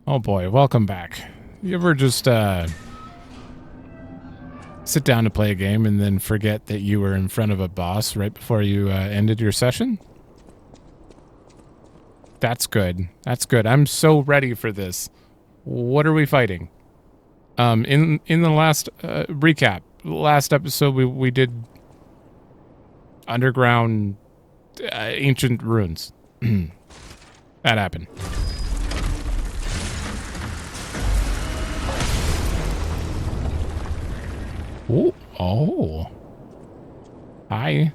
Oh boy, welcome back. You ever just sit down to play a game and then forget that you were in front of a boss right before you ended your session? That's good. That's good. I'm so ready for this. What are we fighting? In the last recap, last episode we did underground ancient ruins. That happened. Ooh, oh. Hi.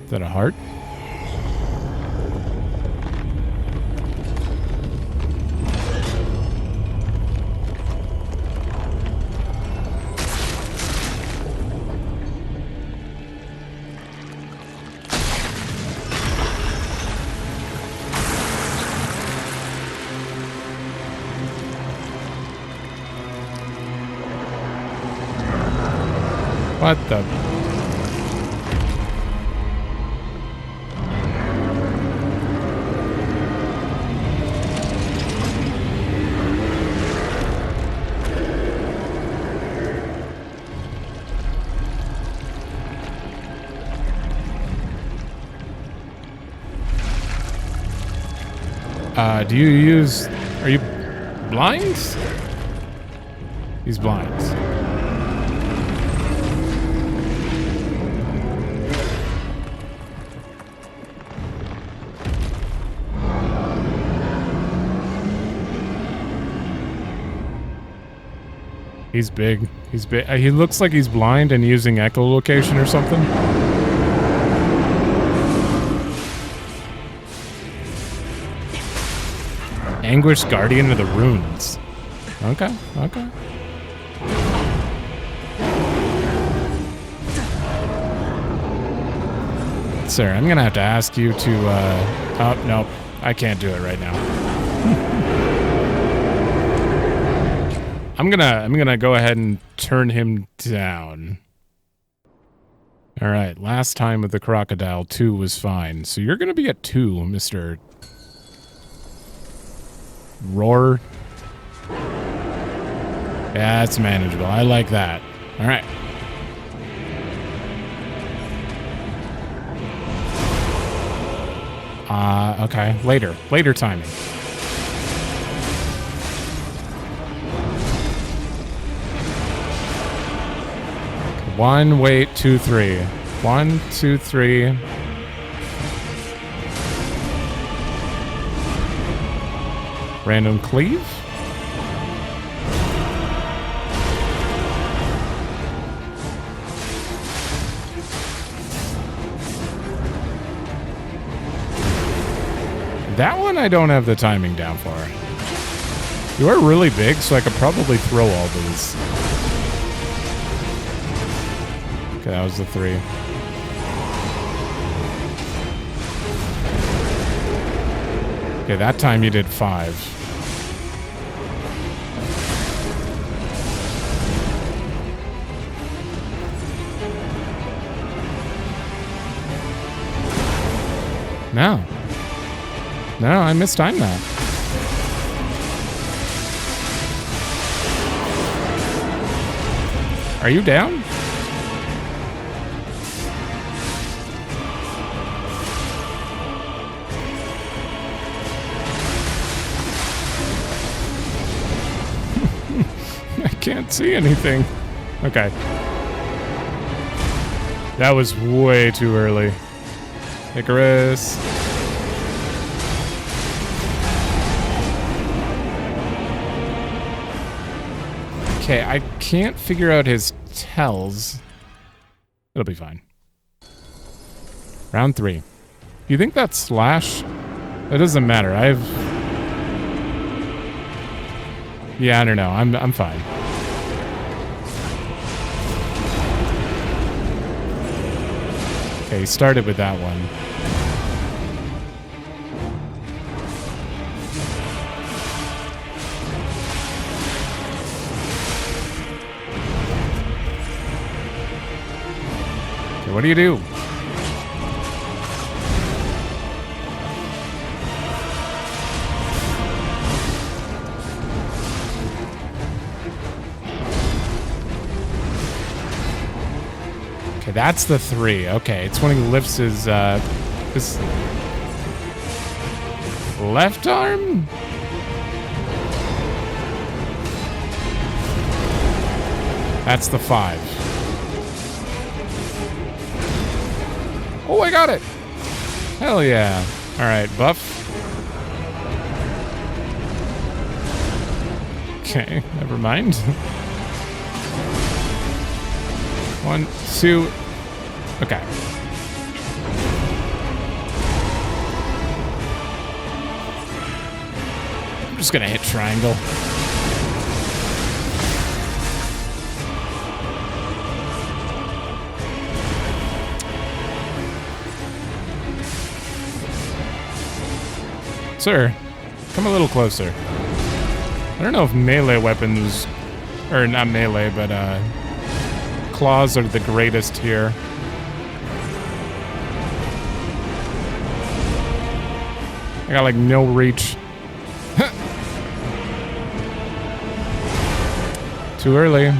Is that a heart? What the? Do you use... Are you blind? He's blind. He's big. He's big. He looks like he's blind and using echolocation or something. Anguished Guardian of the Runes. Okay, okay. Sir, I'm gonna have to ask you to, oh, no, I can't do it right now. I'm gonna go ahead and turn him down. Alright, last time with the crocodile, 2 was fine. So you're gonna be at 2, Mr. Roar. Yeah, it's manageable. I like that. Alright. Okay. Later timing. One, wait, 2, 3. 1, 2, 3. Random cleave? That one I don't have the timing down for. You are really big, so I could probably throw all these. Okay, that was the 3. Okay, that time you did 5. No. No, I mistimed that. Are you down? I can't see anything. Okay. That was way too early. Icarus. Okay, I can't figure out his tells. It'll be fine. Round 3. Do you think that's slash? It doesn't matter. Yeah, I don't know. I'm fine. Okay, started with that one. what do you do? Okay, that's the 3. Okay, it's when he lifts his left arm? That's the 5. Oh, I got it! Hell yeah. Alright, buff. Okay, never mind. 1, 2. Okay. I'm just gonna hit triangle. Sir, come a little closer. I don't know if melee weapons, or not melee, but claws are the greatest here. I got like no reach. Too early.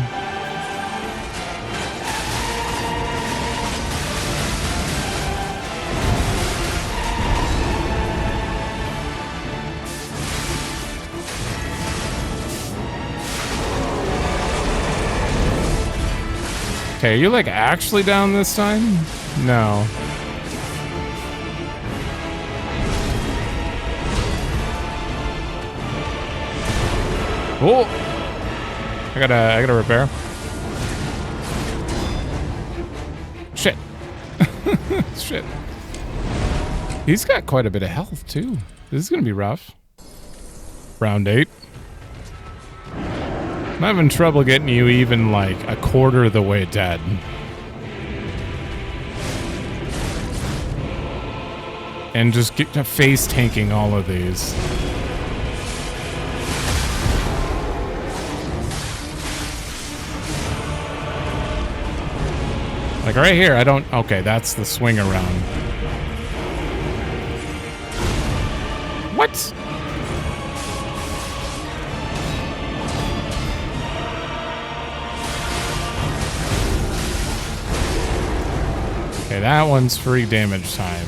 Okay, are you like actually down this time? No. Oh! I gotta repair. Shit. Shit. He's got quite a bit of health too. This is gonna be rough. Round 8. I'm having trouble getting you even like a quarter of the way dead. And just get to face tanking all of these. Like right here, I don't... Okay, that's the swing around. What? Okay, that one's free damage time.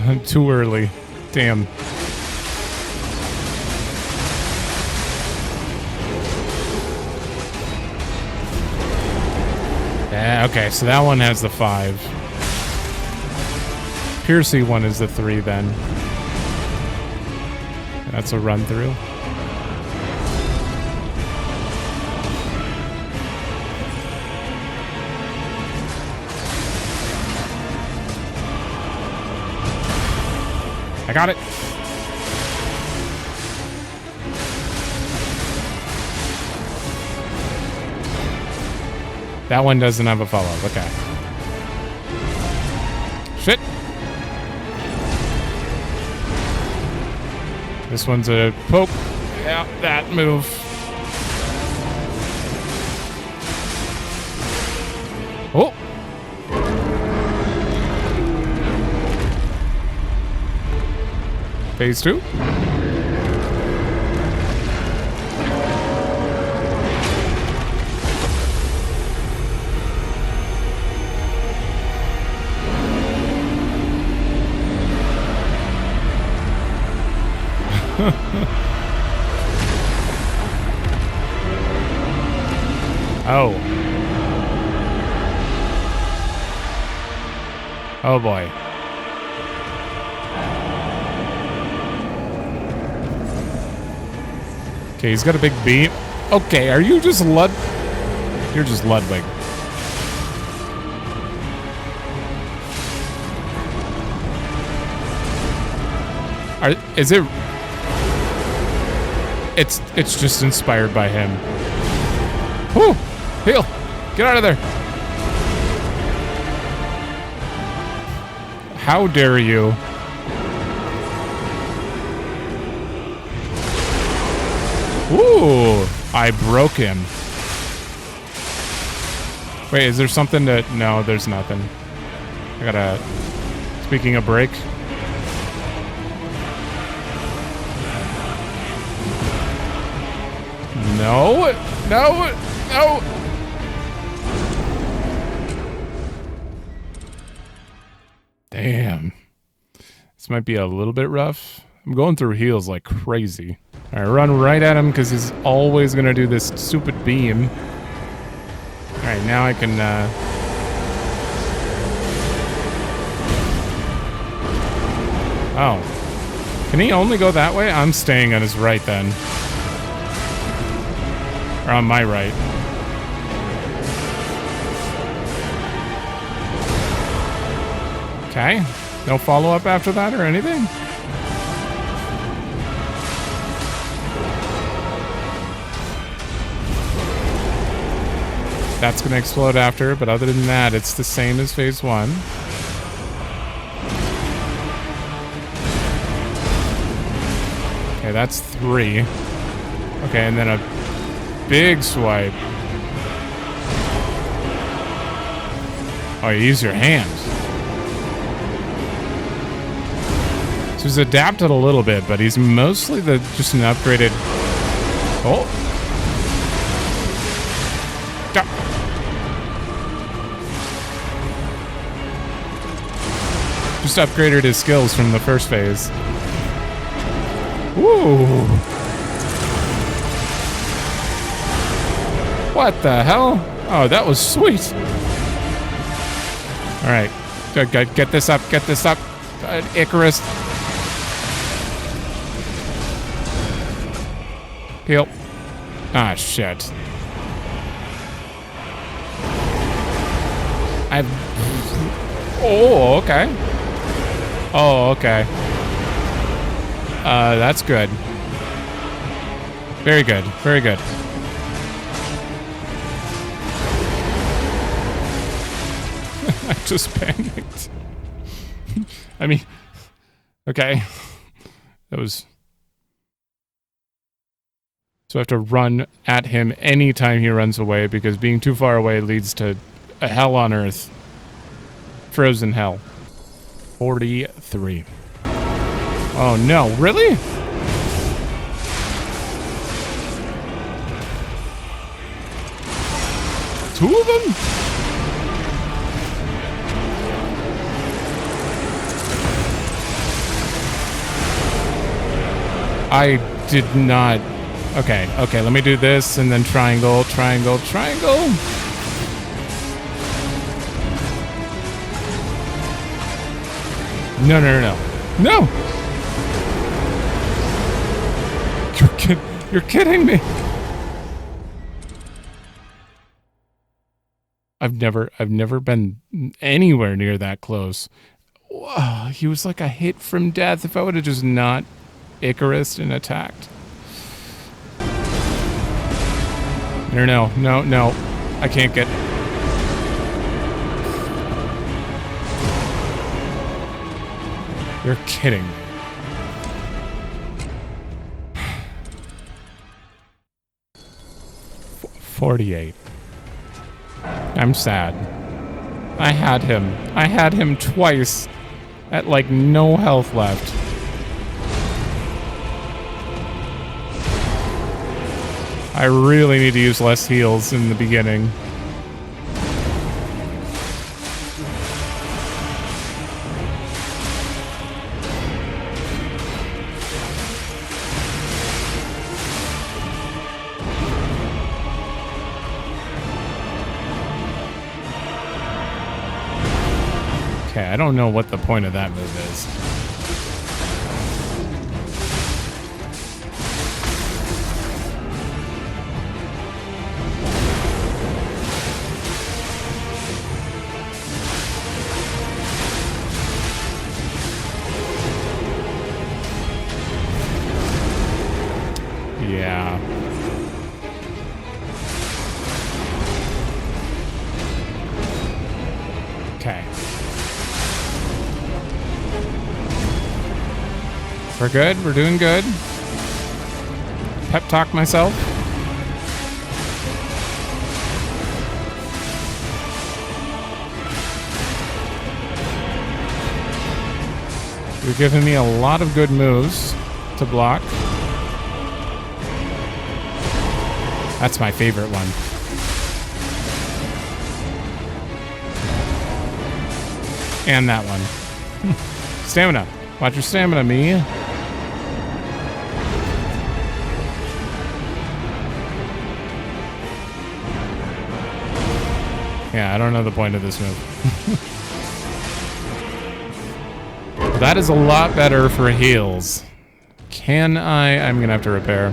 I'm too early. Damn. Yeah, okay, so that one has the 5. Piercy one is the 3 then. That's a run through. I got it. That one doesn't have a follow-up. Okay. Shit. This one's a poke. Yeah, that move. Oh. Phase 2. Oh. Oh boy. Okay, he's got a big beam. Okay, are you just You're just Ludwig. Is it... It's just inspired by him. Whew! Heal! Get out of there! How dare you? Ooh, I broke him. Wait, is there something to... No, there's nothing. I gotta... Speaking of break... No! No! No! Damn. This might be a little bit rough. I'm going through heals like crazy. Alright, run right at him because he's always gonna do this stupid beam. Alright, now I can, Oh. Can he only go that way? I'm staying on his right then. Or on my right. Okay. No follow-up after that or anything? That's gonna explode after, but other than that, it's the same as phase 1. Okay, that's 3. Okay, and then a big swipe. Oh, you use your hands. So he's adapted a little bit, but he's mostly just an upgraded... Oh! Just upgraded his skills from the first phase. Ooh! What the hell? Oh, that was sweet! Alright. Get this up, get this up. Icarus. Heal. Ah, shit. Oh, okay. Oh, okay. That's good. Very good. Very good. I just panicked. I mean, okay. That was... So I have to run at him anytime he runs away, because being too far away leads to a hell on earth. Frozen hell. 43. Oh no, really? Two of them? I did not... Okay, okay, let me do this, and then triangle, triangle, triangle. No, no, no, no! No! You're kidding me! I've never been anywhere near that close. Whoa, he was like a hit from death. If I would have just not Icarus and attacked. No, no, no, no. I can't get... You're kidding me. F 48. I'm sad. I had him. I had him twice at like no health left. I really need to use less heals in the beginning. Okay, I don't know what the point of that move is. Yeah. Okay. We're good. We're doing good. Pep talk myself. You're giving me a lot of good moves to block. That's my favorite one. And that one. Stamina. Watch your stamina, me. Yeah, I don't know the point of this move. That is a lot better for heals. Can I? I'm gonna have to repair.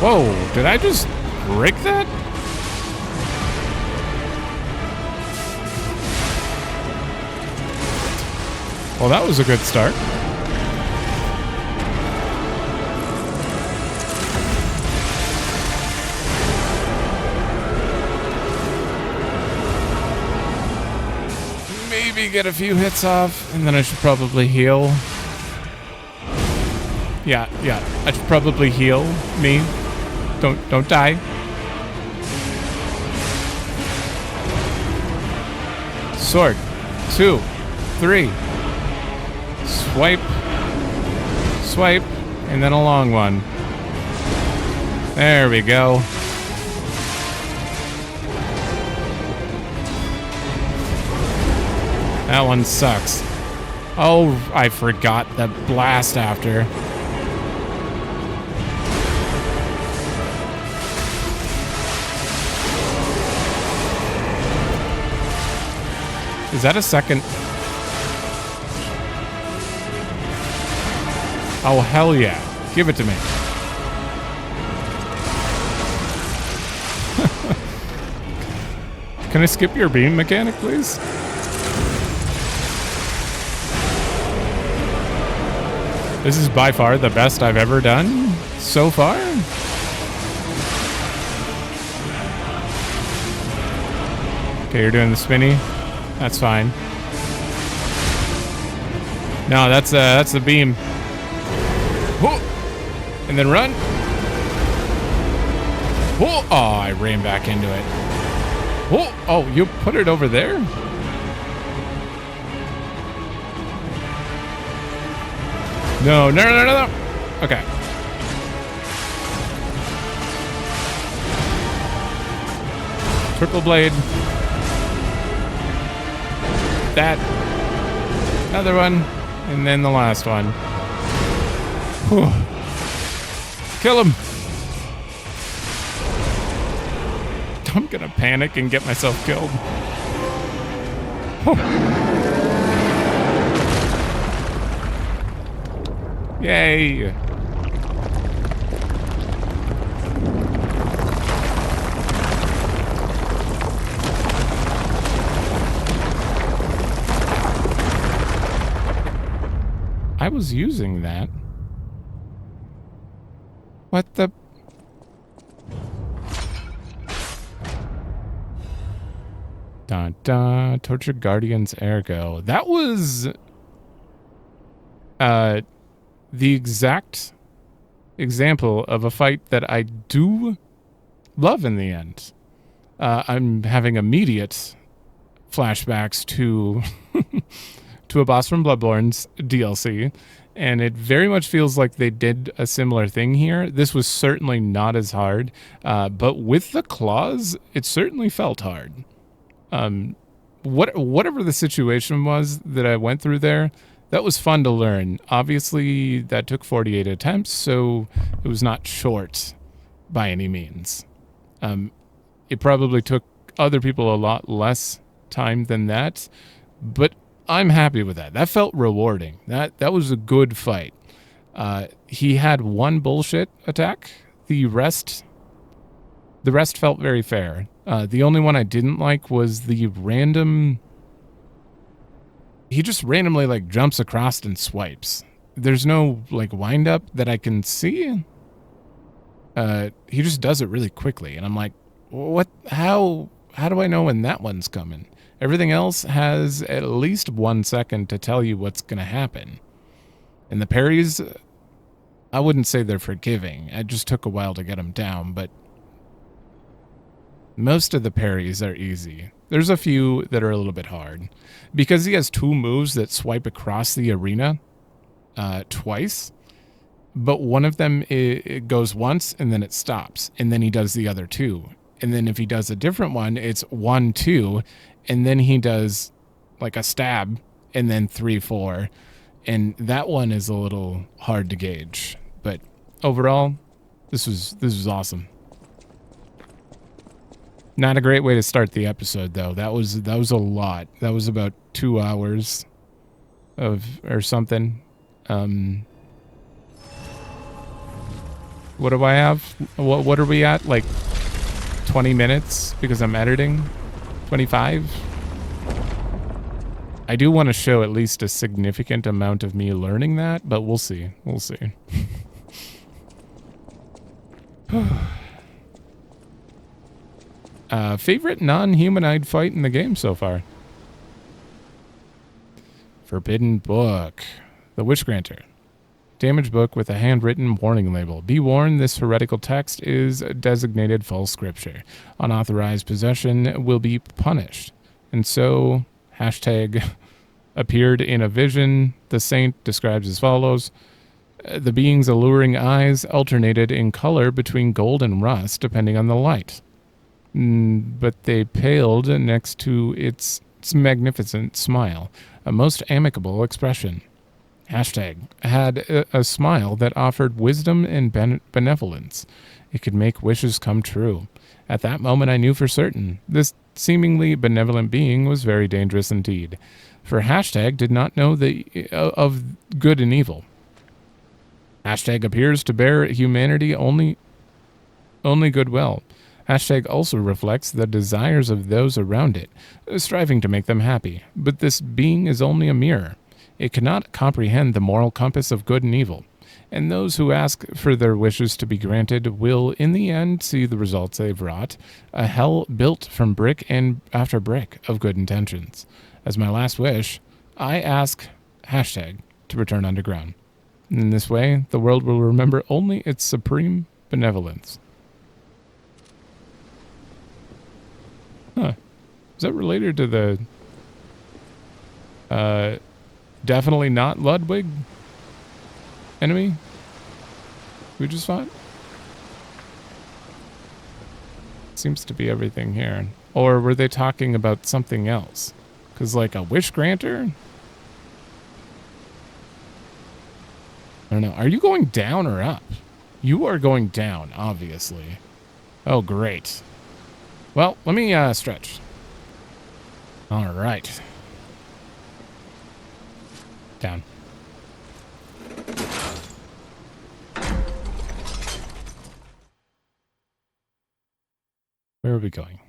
Whoa, did I just break that? Well, that was a good start. Maybe get a few hits off, and then I should probably heal. Yeah, I should probably heal me. Don't die. Sword. 2, 3. Swipe. Swipe. And then a long one. There we go. That one sucks. Oh, I forgot the blast after. Is that a second? Oh, hell yeah. Give it to me. Can I skip your beam mechanic, please? This is by far the best I've ever done so far. Okay, you're doing the spinny. That's fine. No, that's the beam. Whoa. And then run. Whoa. Oh, I ran back into it. Whoa. Oh, you put it over there? No. Okay. Triple blade. That. Another one. And then the last one. Whew. Kill him. I'm gonna panic and get myself killed. Whew. Yay. I was using that. What the? Dun dun. Torture Guardian's Ergo. That was the exact example of a fight that I do love in the end. I'm having immediate flashbacks to to a boss from Bloodborne's DLC, and it very much feels like they did a similar thing here. This was certainly not as hard, but with the claws, it certainly felt hard. Whatever the situation was that I went through there, that was fun to learn. Obviously, that took 48 attempts, so it was not short by any means. It probably took other people a lot less time than that, but I'm happy with that. That felt rewarding. That was a good fight. He had one bullshit attack. The rest felt very fair. The only one I didn't like was the random... He just randomly, like, jumps across and swipes. There's no, like, wind-up that I can see. He just does it really quickly, and I'm like, what? How do I know when that one's coming? Everything else has at least 1 second to tell you what's gonna happen. And the parries, I wouldn't say they're forgiving. It just took a while to get them down, but most of the parries are easy. There's a few that are a little bit hard. Because he has 2 moves that swipe across the arena twice, but one of them, it goes once and then it stops, and then he does the other 2. And then if he does a different one, it's 1, 2, and then he does like a stab, and then 3, 4. And that one is a little hard to gauge. But overall, this was awesome. Not a great way to start the episode, though. That was a lot. That was about 2 hours or something. What do I have? What are we at? Like 20 minutes because I'm editing? 25? I do want to show at least a significant amount of me learning that, but we'll see. We'll see. Favorite non-humanoid fight in the game so far? Forbidden Book. The Wish Granter. Damaged book with a handwritten warning label. Be warned, this heretical text is designated false scripture. Unauthorized possession will be punished. And so, hashtag appeared in a vision. The saint describes as follows. The being's alluring eyes alternated in color between gold and rust, depending on the light. But they paled next to its magnificent smile, a most amicable expression. Hashtag had a smile that offered wisdom and benevolence. It could make wishes come true. At that moment I knew for certain this seemingly benevolent being was very dangerous indeed, for hashtag did not know of good and evil. Hashtag appears to bear humanity only goodwill. Hashtag also reflects the desires of those around it, striving to make them happy. But this being is only a mirror. It cannot comprehend the moral compass of good and evil, and those who ask for their wishes to be granted will, in the end, see the results they've wrought, a hell built from brick and after brick of good intentions. As my last wish, I ask hashtag to return underground. In this way, the world will remember only its supreme benevolence. Huh. Is that related to the... definitely not Ludwig enemy we just fought? Seems to be everything here. Or were they talking about something else? Because like a wish granter? I don't know. Are you going down or up? You are going down, obviously. Oh, great. Well, let me stretch. All right. Down. Where are we going?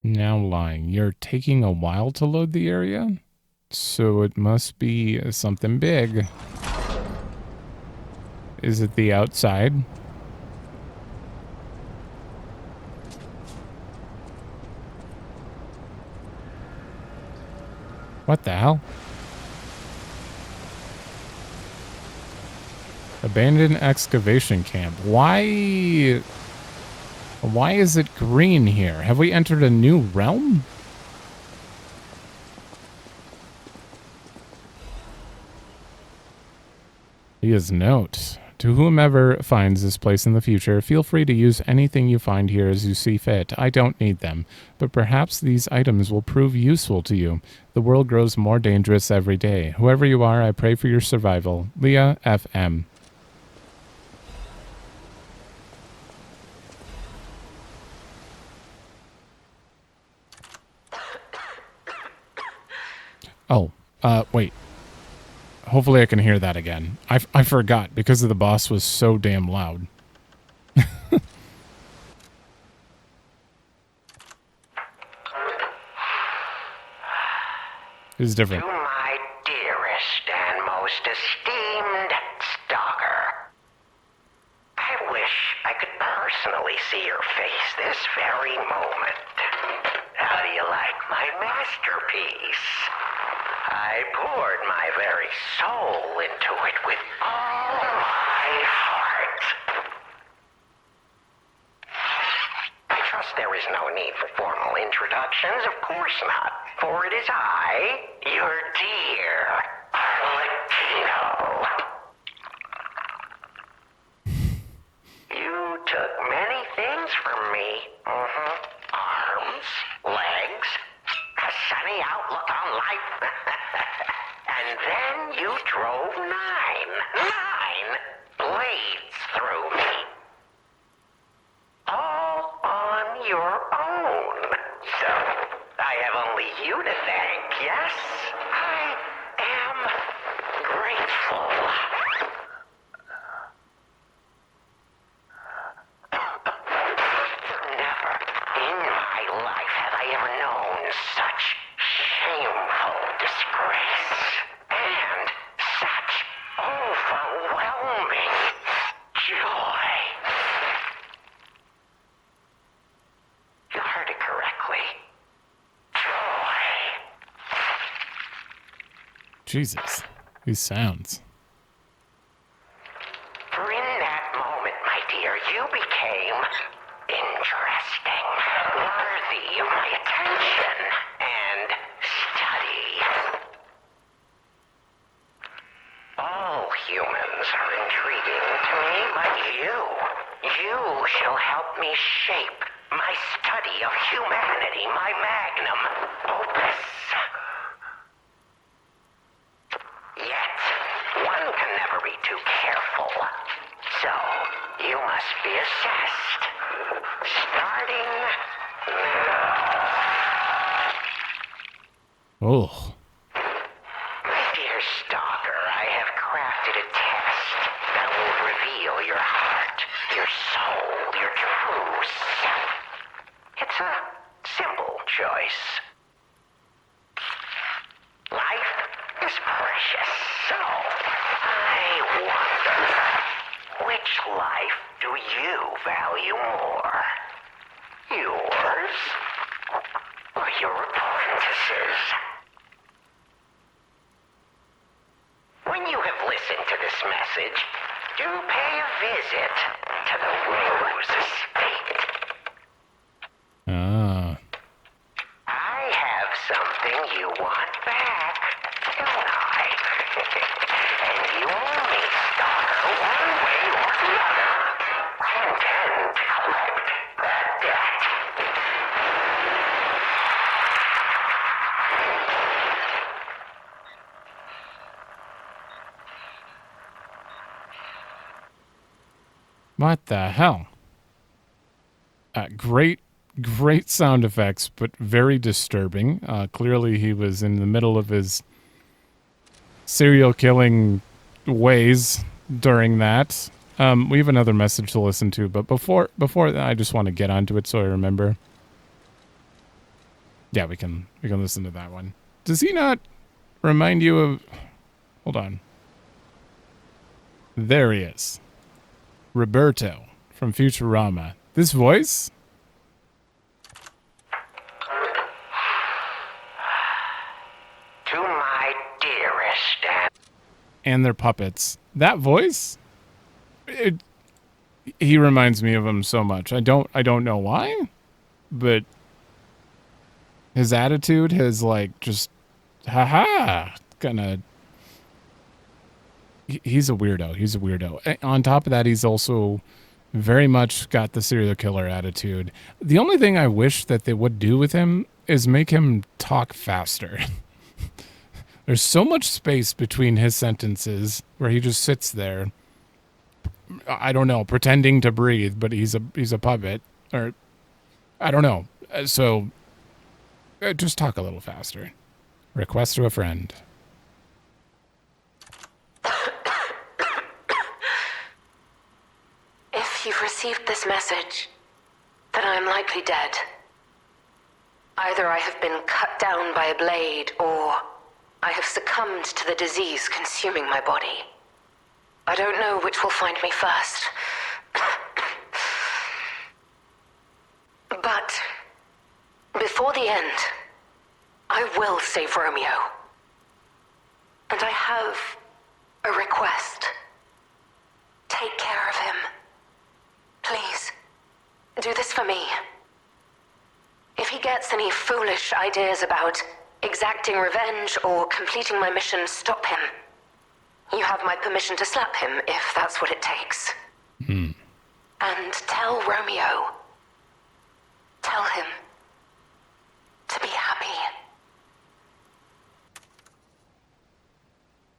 Now lying. You're taking a while to load the area? So it must be something big. Is it the outside? What the hell? Abandoned excavation camp. Why is it green here? Have we entered a new realm? Leah's note. To whomever finds this place in the future, feel free to use anything you find here as you see fit. I don't need them, but perhaps these items will prove useful to you. The world grows more dangerous every day. Whoever you are, I pray for your survival. Leah FM. Oh, wait. Hopefully I can hear that again. I forgot because the boss was so damn loud. It's different. To my dearest and most esteemed stalker, personally see your face this very moment. How do you like my masterpiece? I poured my very soul into it with all my heart. I trust there is no need for formal introductions, of course not. For it is I, your dear Latino. You took many things from me. Arms, legs, a sunny outlook on life. And then you drove nine blades through me. All on your own. So, I have only you to thank, yes? I am grateful. Never in my life have I ever known such shameful disgrace. And such overwhelming joy. You heard it correctly. Joy. Jesus, these sounds. For in that moment, my dear, you became interesting, worthy of my attention and study. All humans are intriguing to me, but you shall help me shape my study of humanity, my magnum opus. Yet, one can never be too careful. So, you must be assessed. Starting now. Oh. My dear Stalker, I have crafted a test that will reveal your heart, your soul, your true self. It's a simple choice. Life is precious, so I wonder, which life do you value more? Yours or your apprentice's? When you have listened to this message, do pay a visit to the Rose Estate. Ah. I have something you want back, don't I? And you owe me, Stalker, one way or another. I intend to collect that debt. What the hell? Great sound effects, but very disturbing. Clearly he was in the middle of his serial killing ways during that. We have another message to listen to, but before that, I just want to get onto it so I remember. Yeah, we can listen to that one. Does he not remind you of... Hold on. There he is. Roberto from Futurama. This voice? To my dearest And their puppets. That voice? He reminds me of him so much. I don't know why, but his attitude, his like just haha kind of... He's a weirdo. He's a weirdo. On top of that, he's also very much got the serial killer attitude. The only thing I wish that they would do with him is make him talk faster. There's so much space between his sentences where he just sits there. I don't know, pretending to breathe, but he's a puppet, or I don't know. So just talk a little faster. Request to a friend. If you've received this message, then I am likely dead. Either I have been cut down by a blade, or I have succumbed to the disease consuming my body. I don't know which will find me first. before the end, I will save Romeo. And I have a request. Take care of him. Please, do this for me. If he gets any foolish ideas about exacting revenge or completing my mission, stop him. You have my permission to slap him if that's what it takes. And tell Romeo. Tell him to be happy.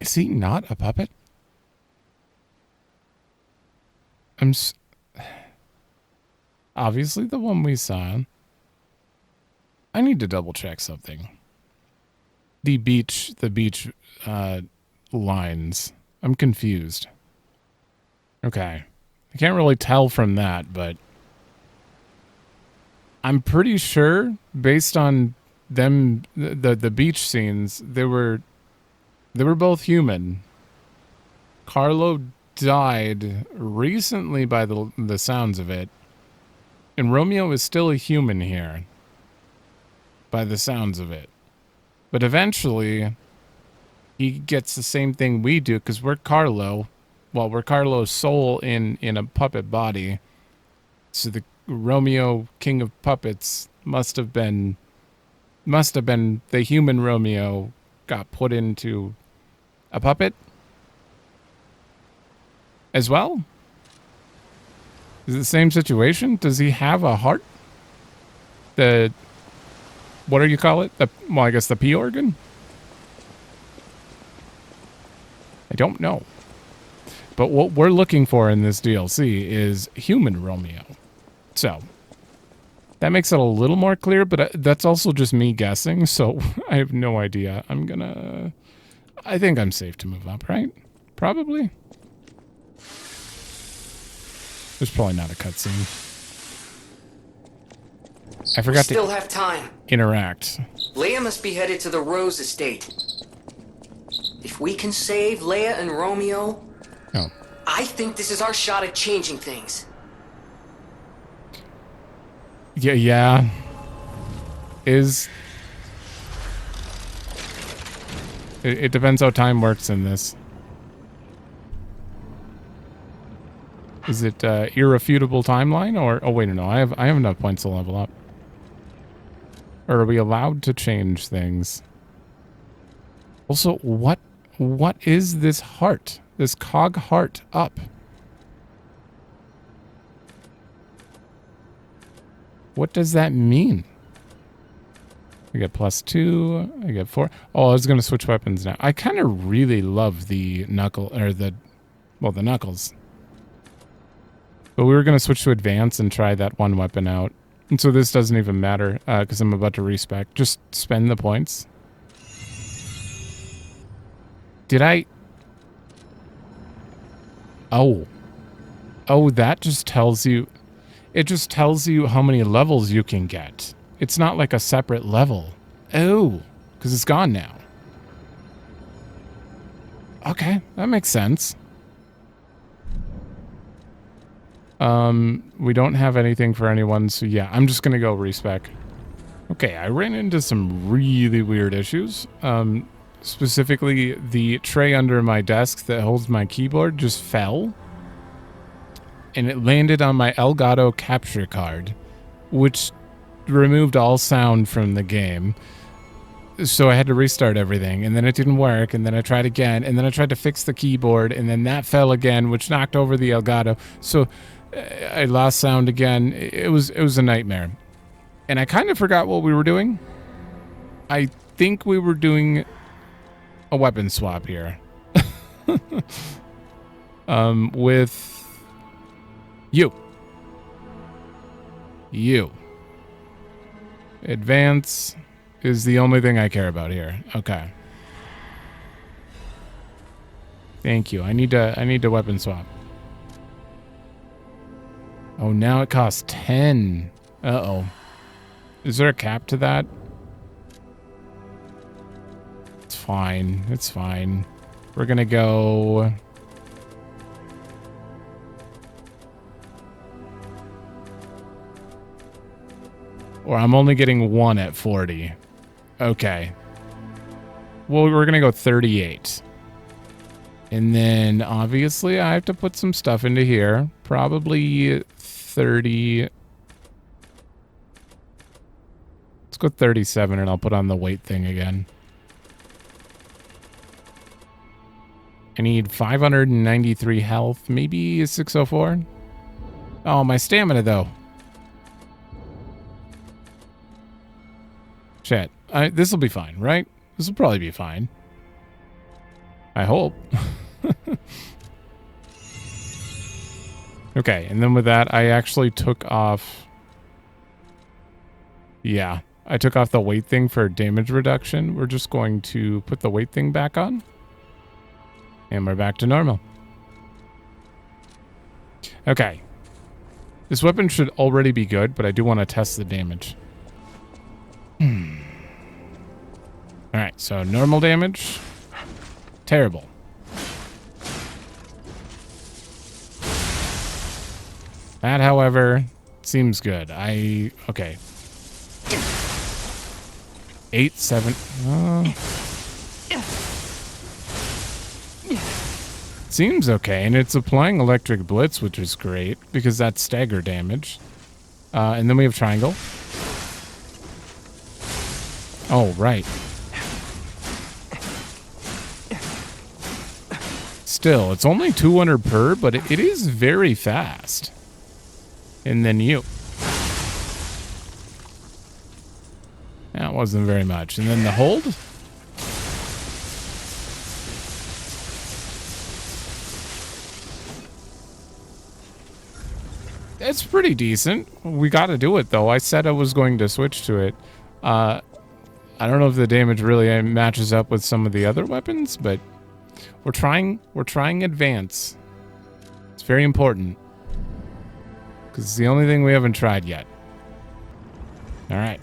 Is he not a puppet? Obviously the one we saw. I need to double check something. The beach lines. I'm confused. Okay. I can't really tell from that, but I'm pretty sure based on them, the beach scenes, they were both human. Carlo died recently by the sounds of it, and Romeo is still a human here by the sounds of it. But eventually he gets the same thing we do because we're Carlo. Well, we're Carlo's soul in a puppet body. So the Romeo, king of puppets, must have been the human Romeo got put into a puppet as well? Is it the same situation? Does he have a heart? What do you call it? Well, I guess the P organ? I don't know. But what we're looking for in this DLC is human Romeo. So, that makes it a little more clear, but that's also just me guessing, so I have no idea. I think I'm safe to move up, right? Probably. There's probably not a cutscene. I forgot to still have time. Interact. Leia must be headed to the Rose estate. If we can save Leia and Romeo, I think this is our shot at changing things. Yeah. It depends how time works in this. Is it irrefutable timeline or oh wait no, I have enough points to level up. Or are we allowed to change things? Also, what is this heart? This cog heart up? What does that mean? I get +2. I get 4. Oh, I was going to switch weapons now. I kind of really love the the knuckles. But we were going to switch to advance and try that one weapon out. And so this doesn't even matter because I'm about to respec. Just spend the points. Did I? Oh, that just tells you. It just tells you how many levels you can get. It's not like a separate level. Oh, because it's gone now. Okay, that makes sense. We don't have anything for anyone, so yeah, I'm just gonna go respec. Okay, I ran into some really weird issues. Specifically, the tray under my desk that holds my keyboard just fell. And it landed on my Elgato capture card, which removed all sound from the game. So I had to restart everything, and then it didn't work, and then I tried again, and then I tried to fix the keyboard, and then that fell again, which knocked over the Elgato. So I lost sound again. It was a nightmare. And I kind of forgot what we were doing. I think we were doing a weapon swap here. With you. Advance is the only thing I care about here. Okay. Thank you. I need to weapon swap. Oh, now it costs 10. Uh-oh. Is there a cap to that? It's fine. It's fine. We're gonna go... Or I'm only getting 1 at 40. Okay. Well, we're going to go 38. And then, obviously, I have to put some stuff into here. Probably 30. Let's go 37, and I'll put on the weight thing again. I need 593 health. Maybe 604. Oh, my stamina, though. Shit. This will be fine, right? This will probably be fine. I hope. Okay, and then with that, I actually took off... Yeah, I took off the weight thing for damage reduction. We're just going to put the weight thing back on. And we're back to normal. Okay. This weapon should already be good, but I do want to test the damage. Alright, so normal damage. Terrible. That, however, seems good. Okay. 8, 7. Seems okay, and it's applying electric blitz, which is great because that's stagger damage. And then we have triangle. Oh, right. Still, it's only 200 per, but it is very fast. And then you. That wasn't very much. And then the hold. It's pretty decent. We got to do it, though. I said I was going to switch to it. I don't know if the damage really matches up with some of the other weapons, but we're trying advance. It's very important. Because it's the only thing we haven't tried yet. Alright.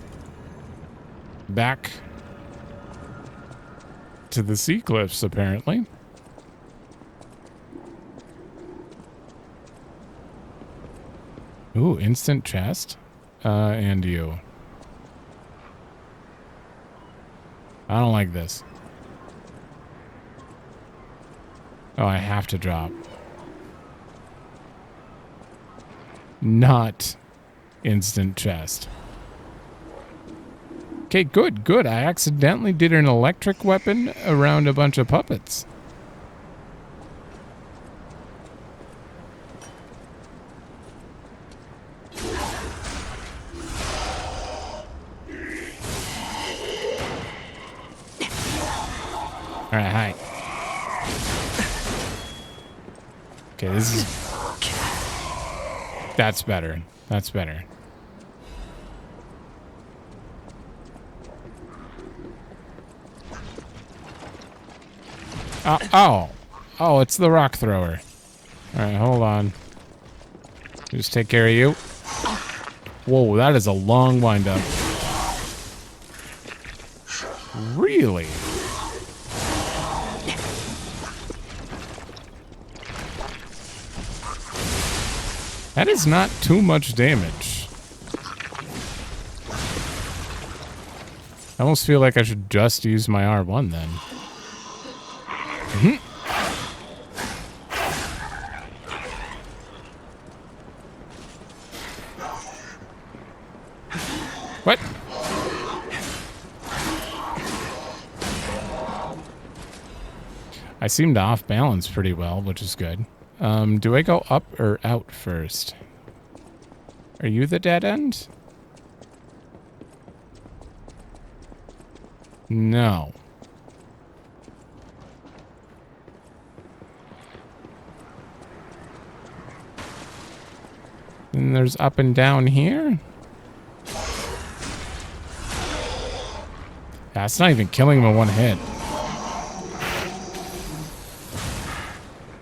Back to the sea cliffs, apparently. Ooh, instant chest. And you. I don't like this. Oh, I have to drop. Not instant chest. Okay, good, good. I accidentally did an electric weapon around a bunch of puppets. All right, hi. Okay, this is... That's better. That's better. Oh, it's the rock thrower. All right, hold on. Just take care of you. Whoa, that is a long wind-up. Really? That is not too much damage. I almost feel like I should just use my R1 then. What? I seem to off balance pretty well, which is good. Do I go up or out first? Are you the dead end? No. And there's up and down here? That's not even killing him in one hit.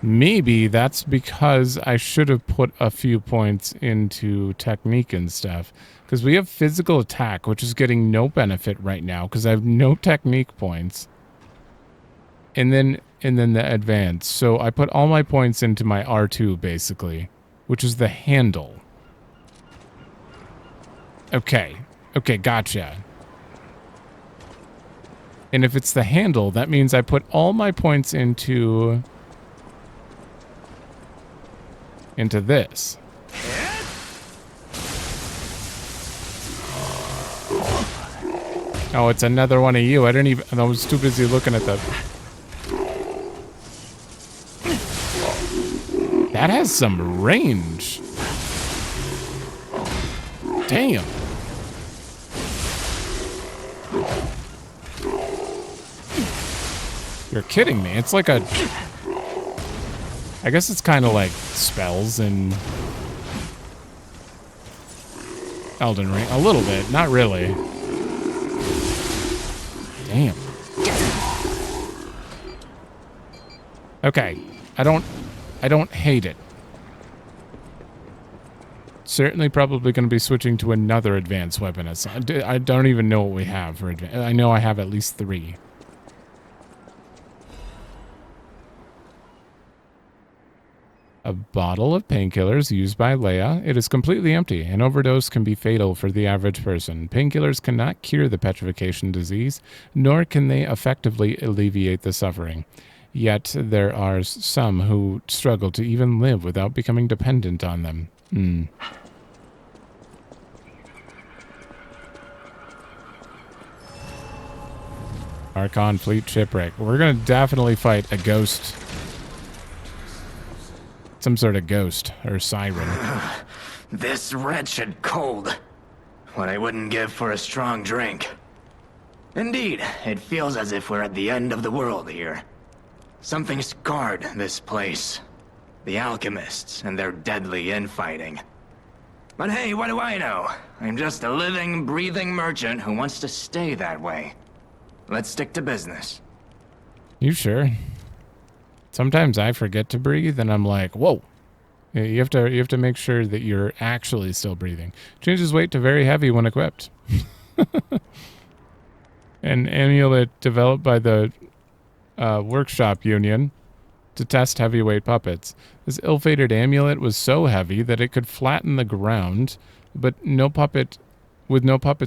Maybe that's because I should have put a few points into technique and stuff. Because we have physical attack, which is getting no benefit right now because I have no technique points. And then the advance. So I put all my points into my R2 basically, which is the handle. Okay. Okay, gotcha. And if it's the handle, that means I put all my points into this. Oh, it's another one of you. I was too busy looking at the... That has some range. Damn. You're kidding me. It's like a... I guess it's kind of like spells in Elden Ring. A little bit. Not really. Damn. Okay. I don't hate it. Certainly probably going to be switching to another advanced weapon. I don't even know what we have for advanced. I know I have at least 3. A bottle of painkillers used by Leia. It is completely empty. An overdose can be fatal for the average person. Painkillers cannot cure the petrification disease, nor can they effectively alleviate the suffering. Yet there are some who struggle to even live without becoming dependent on them. Archon Fleet Shipwreck. We're going to definitely fight a ghost. Some sort of ghost or siren. This wretched cold. What I wouldn't give for a strong drink. Indeed, it feels as if we're at the end of the world here. Something scarred this place. The alchemists and their deadly infighting. But hey, what do I know? I'm just a living, breathing merchant who wants to stay that way. Let's stick to business. You sure? Sometimes I forget to breathe and I'm like, whoa. You have to make sure that you're actually still breathing. Changes weight to very heavy when equipped. An amulet developed by the workshop union to test heavyweight puppets. This ill-fated amulet was so heavy that it could flatten the ground, but no puppets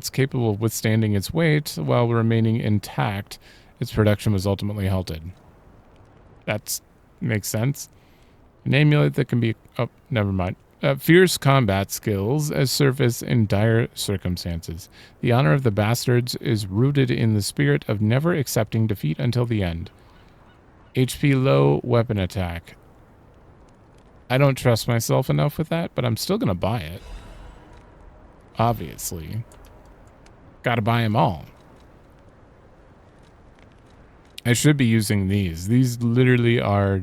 capable of withstanding its weight while remaining intact, its production was ultimately halted. That makes sense. An amulet that can be... Oh, never mind. Fierce combat skills as surface in dire circumstances. The honor of the bastards is rooted in the spirit of never accepting defeat until the end. HP low, weapon attack. I don't trust myself enough with that, but I'm still going to buy it. Obviously. Gotta buy them all. I should be using these. These literally are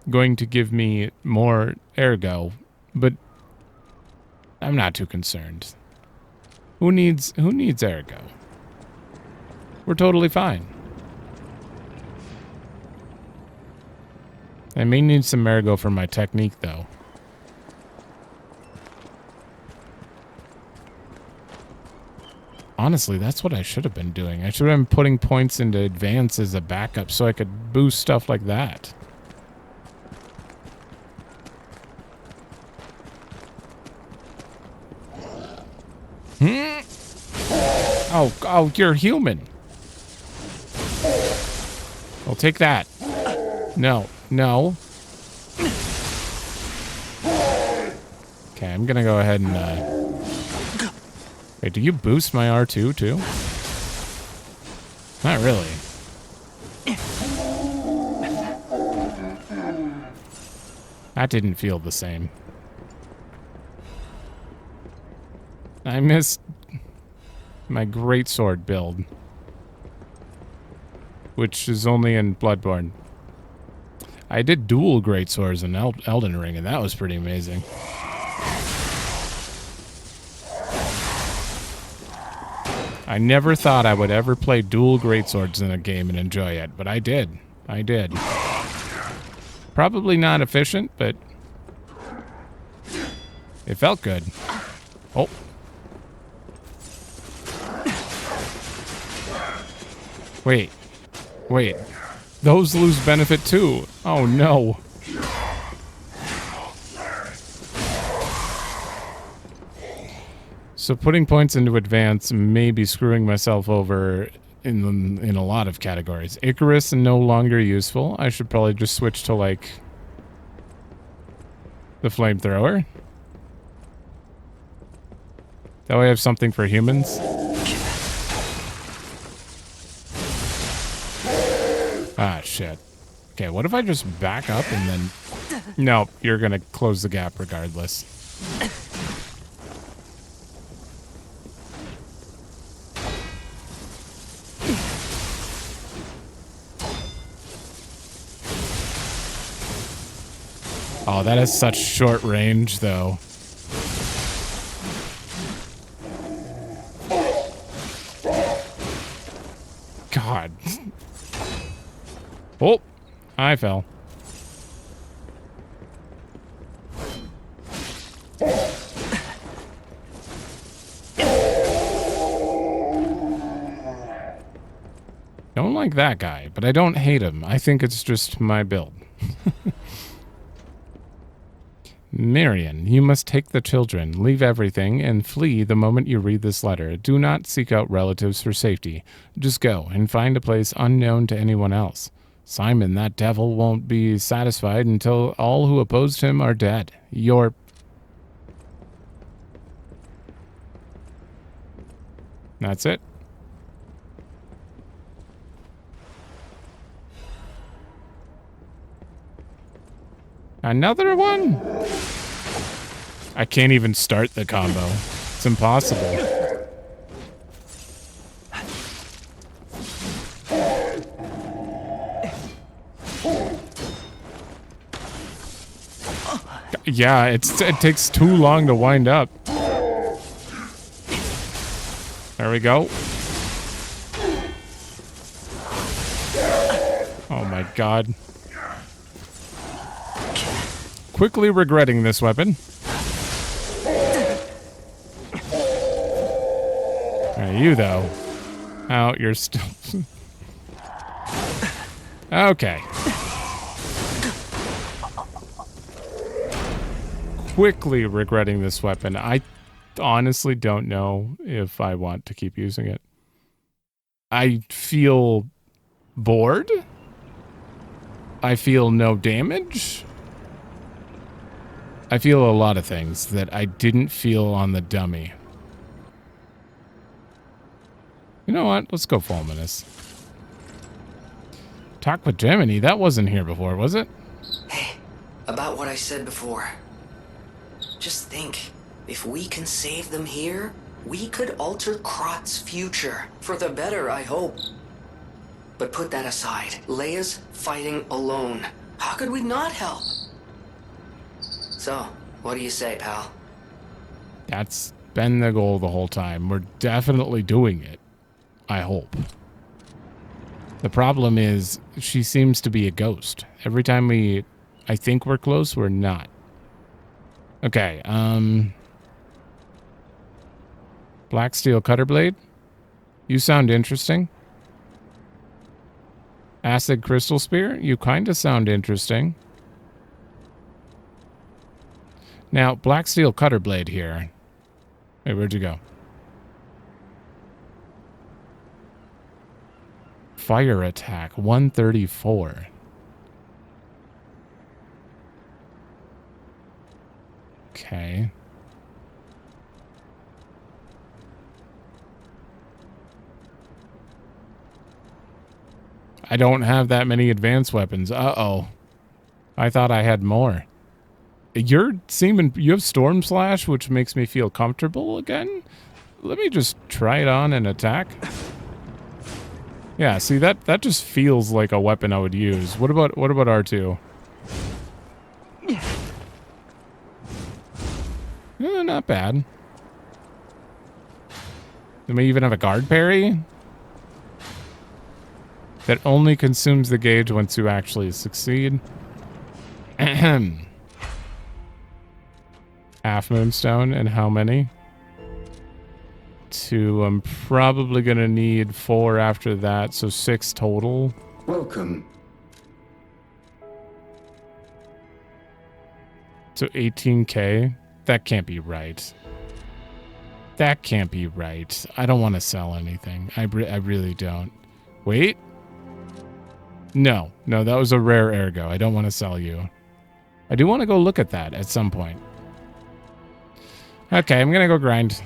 going to give me more ergo, but I'm not too concerned. Who needs ergo? We're totally fine. I may need some ergo for my technique, though. Honestly, that's what I should have been doing. I should have been putting points into advance as a backup so I could boost stuff like that. Oh, you're human. I'll take that. No. Okay, I'm gonna go ahead and, Wait, do you boost my R2 too? Not really. That didn't feel the same. I missed my greatsword build, which is only in Bloodborne. I did dual greatswords in Elden Ring, and that was pretty amazing. I never thought I would ever play dual greatswords in a game and enjoy it, but I did. I did. Probably not efficient, but it felt good. Oh. Wait. Those lose benefit too. Oh no. So putting points into advance may be screwing myself over in a lot of categories. Icarus no longer useful. I should probably just switch to like the flamethrower. That way I have something for humans. Ah, shit. Okay, what if I just back up and then... No, you're gonna close the gap regardless. Oh, that has such short range, though. God. Oh, I fell. Don't like that guy, but I don't hate him. I think it's just my build. Marion, you must take the children, leave everything, and flee the moment you read this letter. Do not seek out relatives for safety. Just go and find a place unknown to anyone else. Simon, that devil, won't be satisfied until all who opposed him are dead. Your... That's it. Another one? I can't even start the combo. It's impossible. Yeah, it takes too long to wind up. There we go. Oh my god. Quickly regretting this weapon. You though. Oh, you're still... Okay. Quickly regretting this weapon. I honestly don't know if I want to keep using it. I feel bored. I feel no damage. I feel a lot of things that I didn't feel on the dummy. You know what? Let's go Fulminous. Talk with Gemini. That wasn't here before, was it? Hey, about what I said before. Just think, if we can save them here, we could alter Krat's future. For the better, I hope. But put that aside. Leia's fighting alone. How could we not help? So, what do you say, pal? That's been the goal the whole time. We're definitely doing it. I hope. The problem is, she seems to be a ghost. Every time I think we're close, we're not. Okay, Black Steel Cutter Blade. You sound interesting. Acid Crystal Spear. You kind of sound interesting. Now, Black Steel Cutter Blade here. Wait, where'd you go? Fire attack, 134. Okay. I don't have that many advanced weapons. Uh-oh. I thought I had more. You have Storm Slash, which makes me feel comfortable again. Let me just try it on and attack. Yeah, see that just feels like a weapon I would use. What about R2? Not bad. Then we even have a guard parry that only consumes the gauge once you actually succeed. Ahem. Half Moonstone, and how many? 2. I'm probably gonna need 4 after that, so 6 total. Welcome. So 18k? That can't be right. That can't be right. I don't want to sell anything. I really don't. Wait. No, that was a rare ergo. I don't want to sell you. I do want to go look at that at some point. Okay, I'm going to go grind.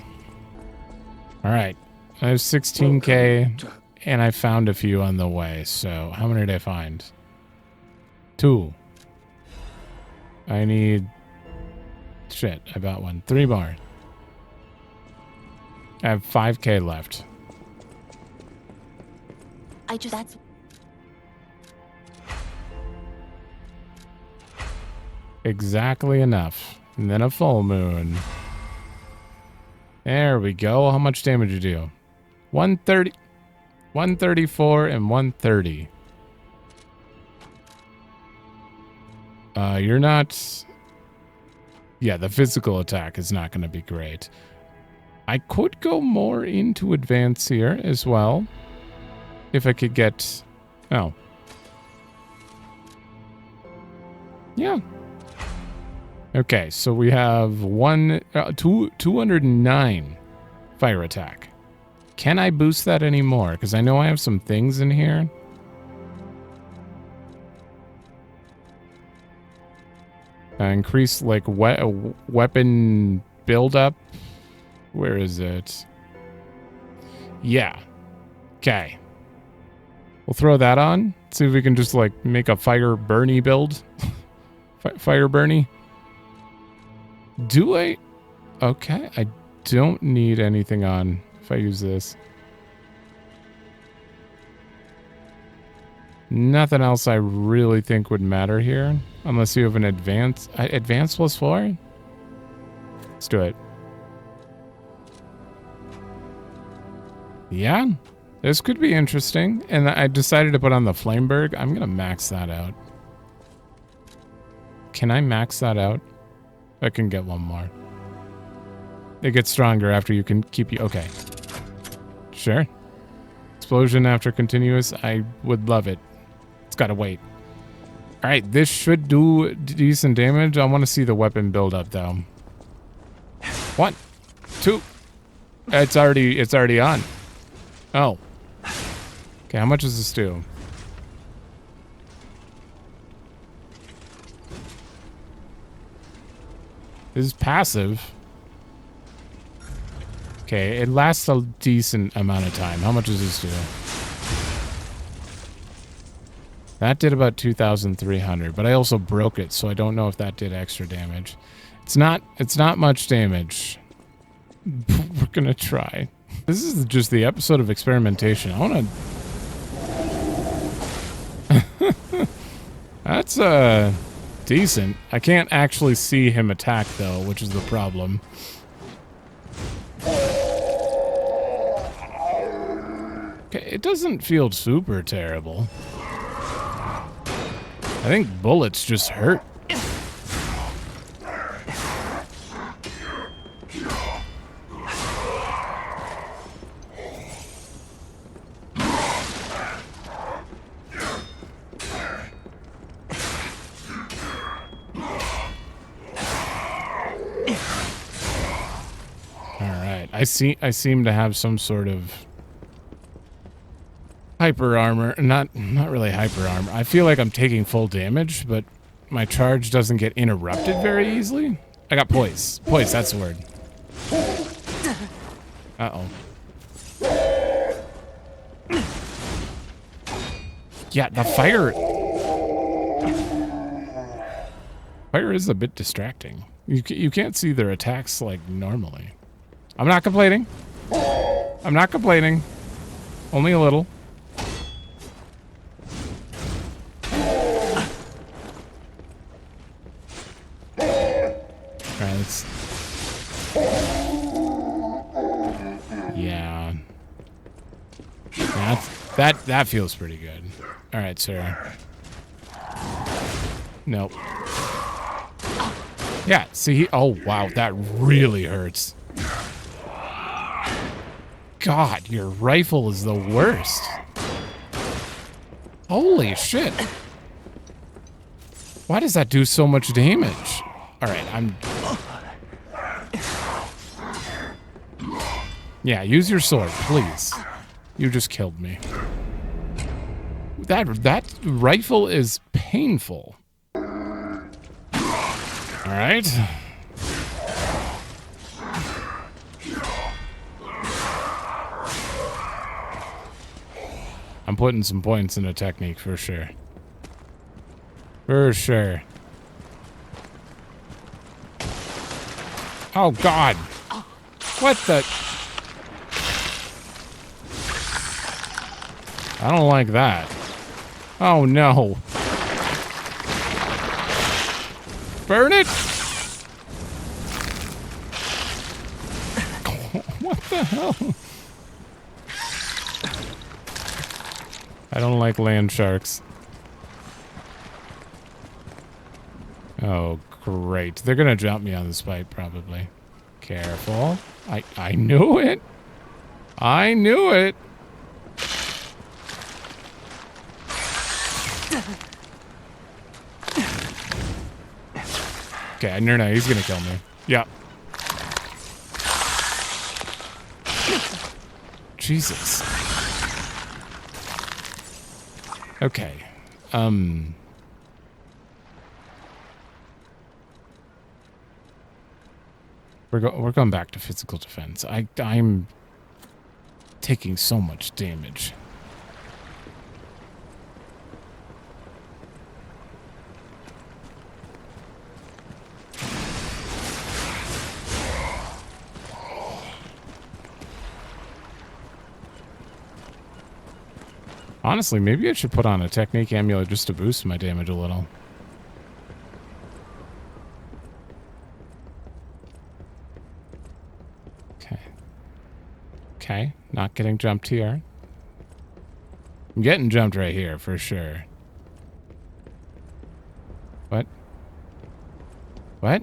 All right. I have 16K, and I found a few on the way. So how many did I find? 2. I need... Shit, I bought 1. 3 more. I have 5K left. That's... Exactly enough. And then a full moon. There we go. How much damage you do? 130, 134, and 130. You're not... Yeah, the physical attack is not going to be great. I could go more into advance here as well. If I could get... Oh. Yeah. Okay, so we have 209 fire attack. Can I boost that anymore? Because I know I have some things in here. Increase like weapon buildup. Where is it? Yeah. Okay. We'll throw that on. See if we can just like make a fire Bernie build. Fire Bernie. Do I? Okay, I don't need anything on if I use this. Nothing else I really think would matter here. Unless you have an advance. Advance +4? Let's do it. Yeah, this could be interesting. And I decided to put on the Flameberg. I'm going to max that out. Can I max that out? I can get one more. It gets stronger after you can keep you... Okay. Sure. Explosion after continuous. I would love it. It's got to wait. All right, this should do decent damage. I want to see the weapon build up, though. 1, 2. It's already on. Oh. Okay, how much does this do? This is passive. Okay, it lasts a decent amount of time. How much does this do? That did about 2,300, but I also broke it, so I don't know if that did extra damage. It's not much damage. We're gonna try. This is just the episode of experimentation. I wanna... That's decent. I can't actually see him attack though, which is the problem. Okay, it doesn't feel super terrible. I think bullets just hurt. I seem to have some sort of hyper armor. Not really hyper armor. I feel like I'm taking full damage, but my charge doesn't get interrupted very easily. I got poise. Poise, that's the word. Uh-oh. Yeah, the fire is a bit distracting. You can't see their attacks like normally. I'm not complaining. I'm not complaining. Only a little. Alright, let's... Yeah. That feels pretty good. Alright, sir. Nope. Yeah, see, oh wow, that really hurts. God, your rifle is the worst. Holy shit. Why does that do so much damage? Alright, I'm... Yeah, use your sword, please. You just killed me. That rifle is painful. All right. I'm putting some points in a technique for sure. For sure. Oh, God. What the? I don't like that. Oh, no. Burn it! What the hell? I don't like land sharks. Oh, great. They're gonna jump me on this pipe, probably. Careful. I knew it. I knew it. Okay, no, he's gonna kill me. Yep. Jesus. Okay. We're going back to physical defense. I'm taking so much damage. Honestly, maybe I should put on a technique amulet just to boost my damage a little. Okay. Okay, not getting jumped here. I'm getting jumped right here, for sure. What? What?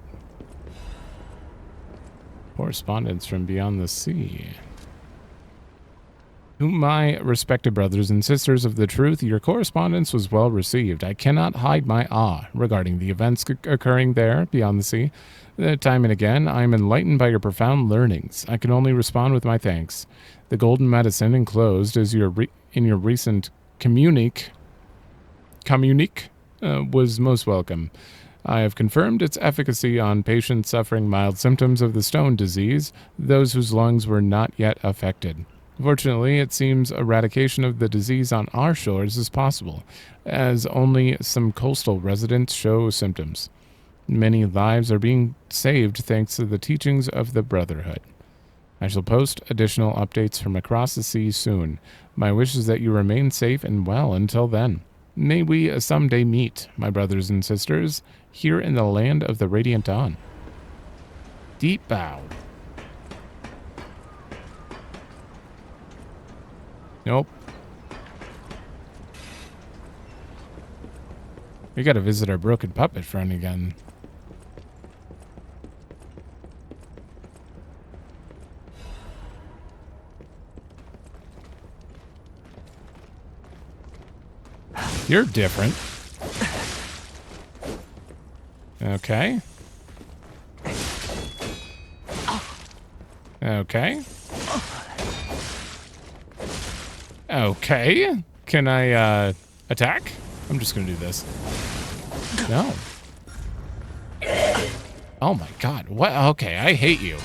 Correspondence from beyond the sea. To my respected brothers and sisters of the truth, your correspondence was well received. I cannot hide my awe regarding the events occurring there beyond the sea. Time and again, I am enlightened by your profound learnings. I can only respond with my thanks. The golden medicine enclosed as in your recent communique was most welcome. I have confirmed its efficacy on patients suffering mild symptoms of the stone disease, those whose lungs were not yet affected. Fortunately, it seems eradication of the disease on our shores is possible, as only some coastal residents show symptoms. Many lives are being saved thanks to the teachings of the Brotherhood. I shall post additional updates from across the sea soon. My wish is that you remain safe and well until then. May we someday meet, my brothers and sisters, here in the land of the Radiant Dawn. Deep bow. Nope. We gotta visit our broken puppet friend again. You're different. Okay. Okay. Okay. Can I, attack? I'm just gonna do this. No. Oh my god. What? Okay, I hate you.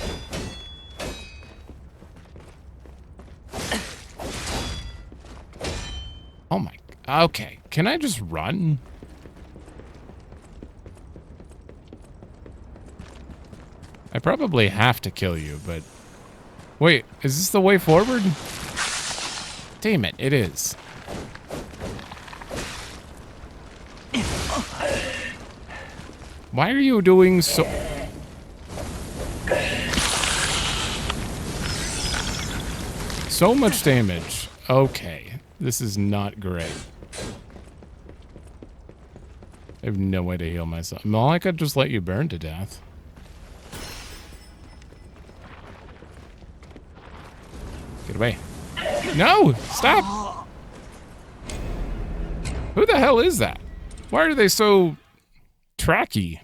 Oh my... Okay. Can I just run? I probably have to kill you, but... Wait, is this the way forward? Damn it, it is. Why are you doing so... So much damage. Okay, this is not great. I have no way to heal myself. Well, I could just let you burn to death. Get away. No! Stop! Who the hell is that? Why are they so tracky?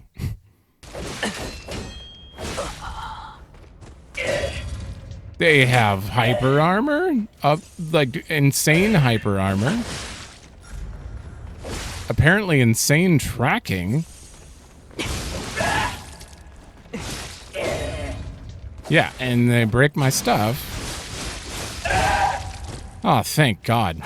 They have hyper armor, like insane hyper armor. Apparently insane tracking. Yeah, and they break my stuff. Oh, thank God.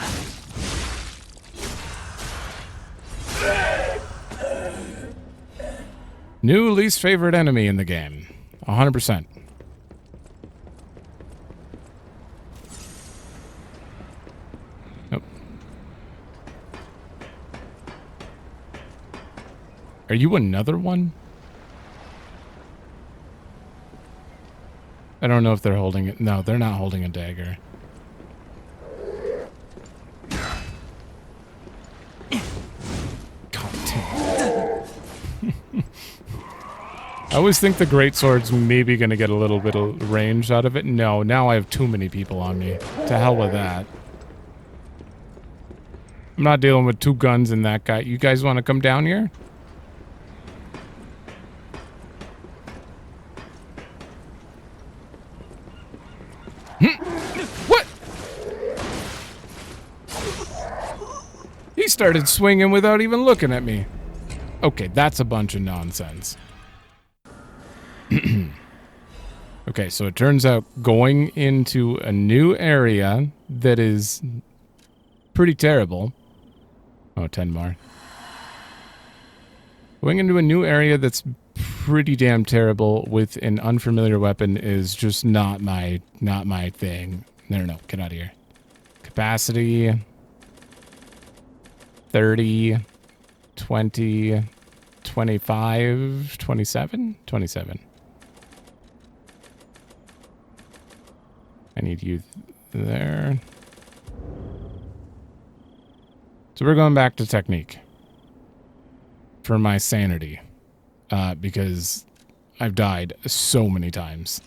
New least favorite enemy in the game. 100%. Nope. Are you another one? I don't know if they're holding it. No, they're not holding a dagger. God damn. I always think the greatsword's maybe going to get a little bit of range out of it. No, now I have too many people on me. To hell with that. I'm not dealing with 2 guns and that guy. You guys want to come down here? What? He started swinging without even looking at me. Okay, that's a bunch of nonsense. Okay, so it turns out going into a new area that is pretty terrible. Oh, 10 more. Going into a new area that's pretty damn terrible with an unfamiliar weapon is just not my thing. No, get out of here. Capacity 30, 20, 25, 27? 27. I need you there. So we're going back to technique for my sanity, because I've died so many times.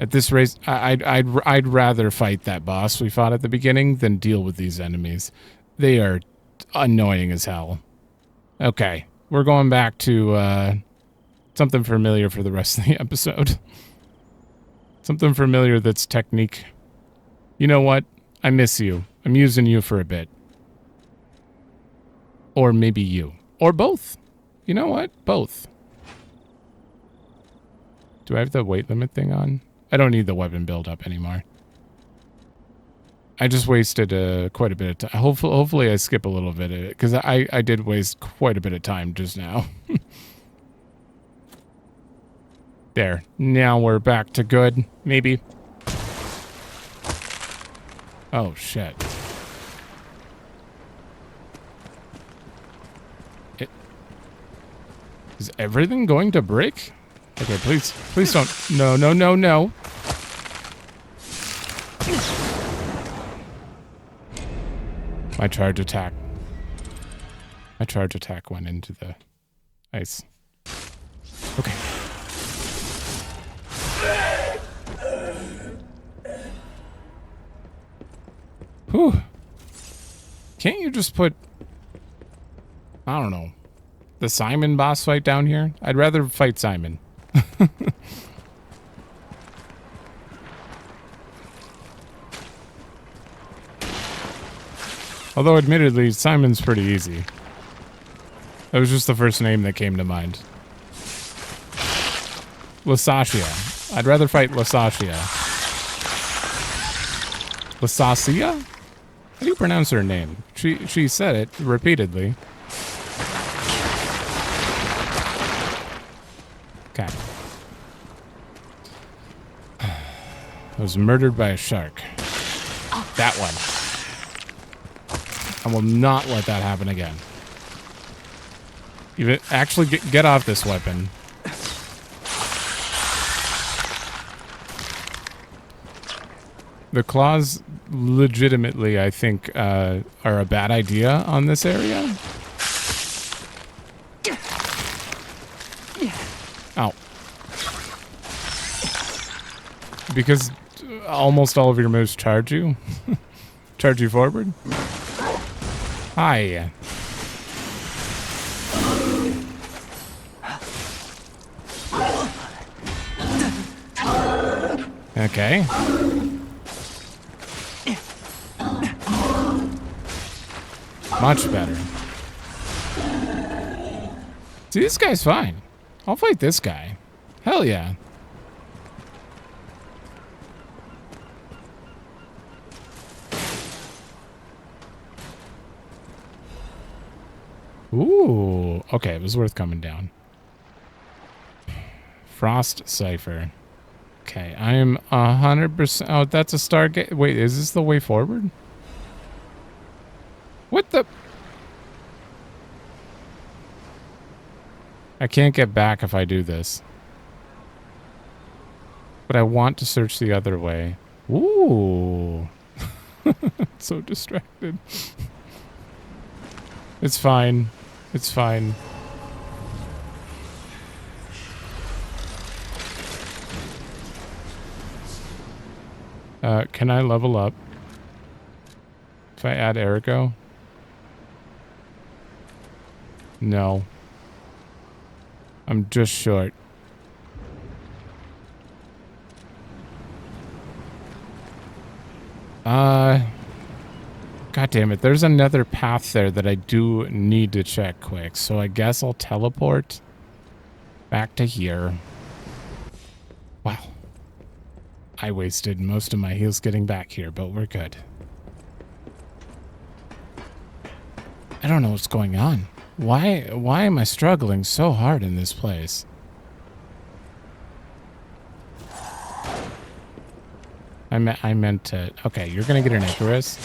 At this race, I'd rather fight that boss we fought at the beginning than deal with these enemies. They are annoying as hell. Okay, we're going back to something familiar for the rest of the episode. Something familiar that's technique. You know what? I miss you. I'm using you for a bit. Or maybe you. Or both. You know what? Both. Do I have the weight limit thing on? I don't need the weapon build up anymore. I just wasted quite a bit of time. Hopefully I skip a little bit of it, because I did waste quite a bit of time just now. There. Now we're back to good. Maybe. Oh, shit. Is everything going to break? Okay, please don't. No. My charge attack went into the ice. Okay. Whew. Can't you just put, I don't know, the Simon boss fight down here? I'd rather fight Simon. Although, admittedly, Simon's pretty easy. That was just the first name that came to mind. Lasashia. I'd rather fight Lasashia. Lasasia? How do you pronounce her name? She said it repeatedly. Okay. I was murdered by a shark. That one. I will not let that happen again. Even actually get off this weapon. The claws legitimately, I think, are a bad idea on this area. Ow. Because almost all of your moves charge you. Charge you forward. Hi. Okay. Much better. See, this guy's fine. I'll fight this guy. Hell yeah. Ooh. Okay, it was worth coming down. Frost Cipher. Okay, I am 100%. Oh, that's a Stargate. Wait, is this the way forward? What the? I can't get back if I do this. But I want to search the other way. Ooh. So distracted. It's fine. It's fine. Can I level up? If I add Ergo? No. I'm just short. God damn it. There's another path there that I do need to check quick. So I guess I'll teleport back to here. Wow. I wasted most of my heals getting back here, but we're good. I don't know what's going on. Why am I struggling so hard in this place? I meant to... Okay, you're gonna get an Icarus.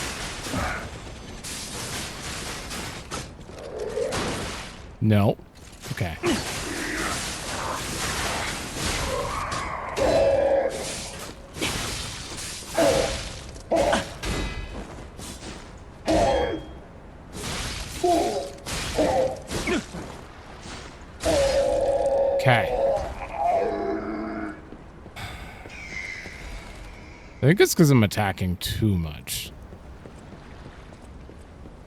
No. Okay. Okay. I think it's because I'm attacking too much.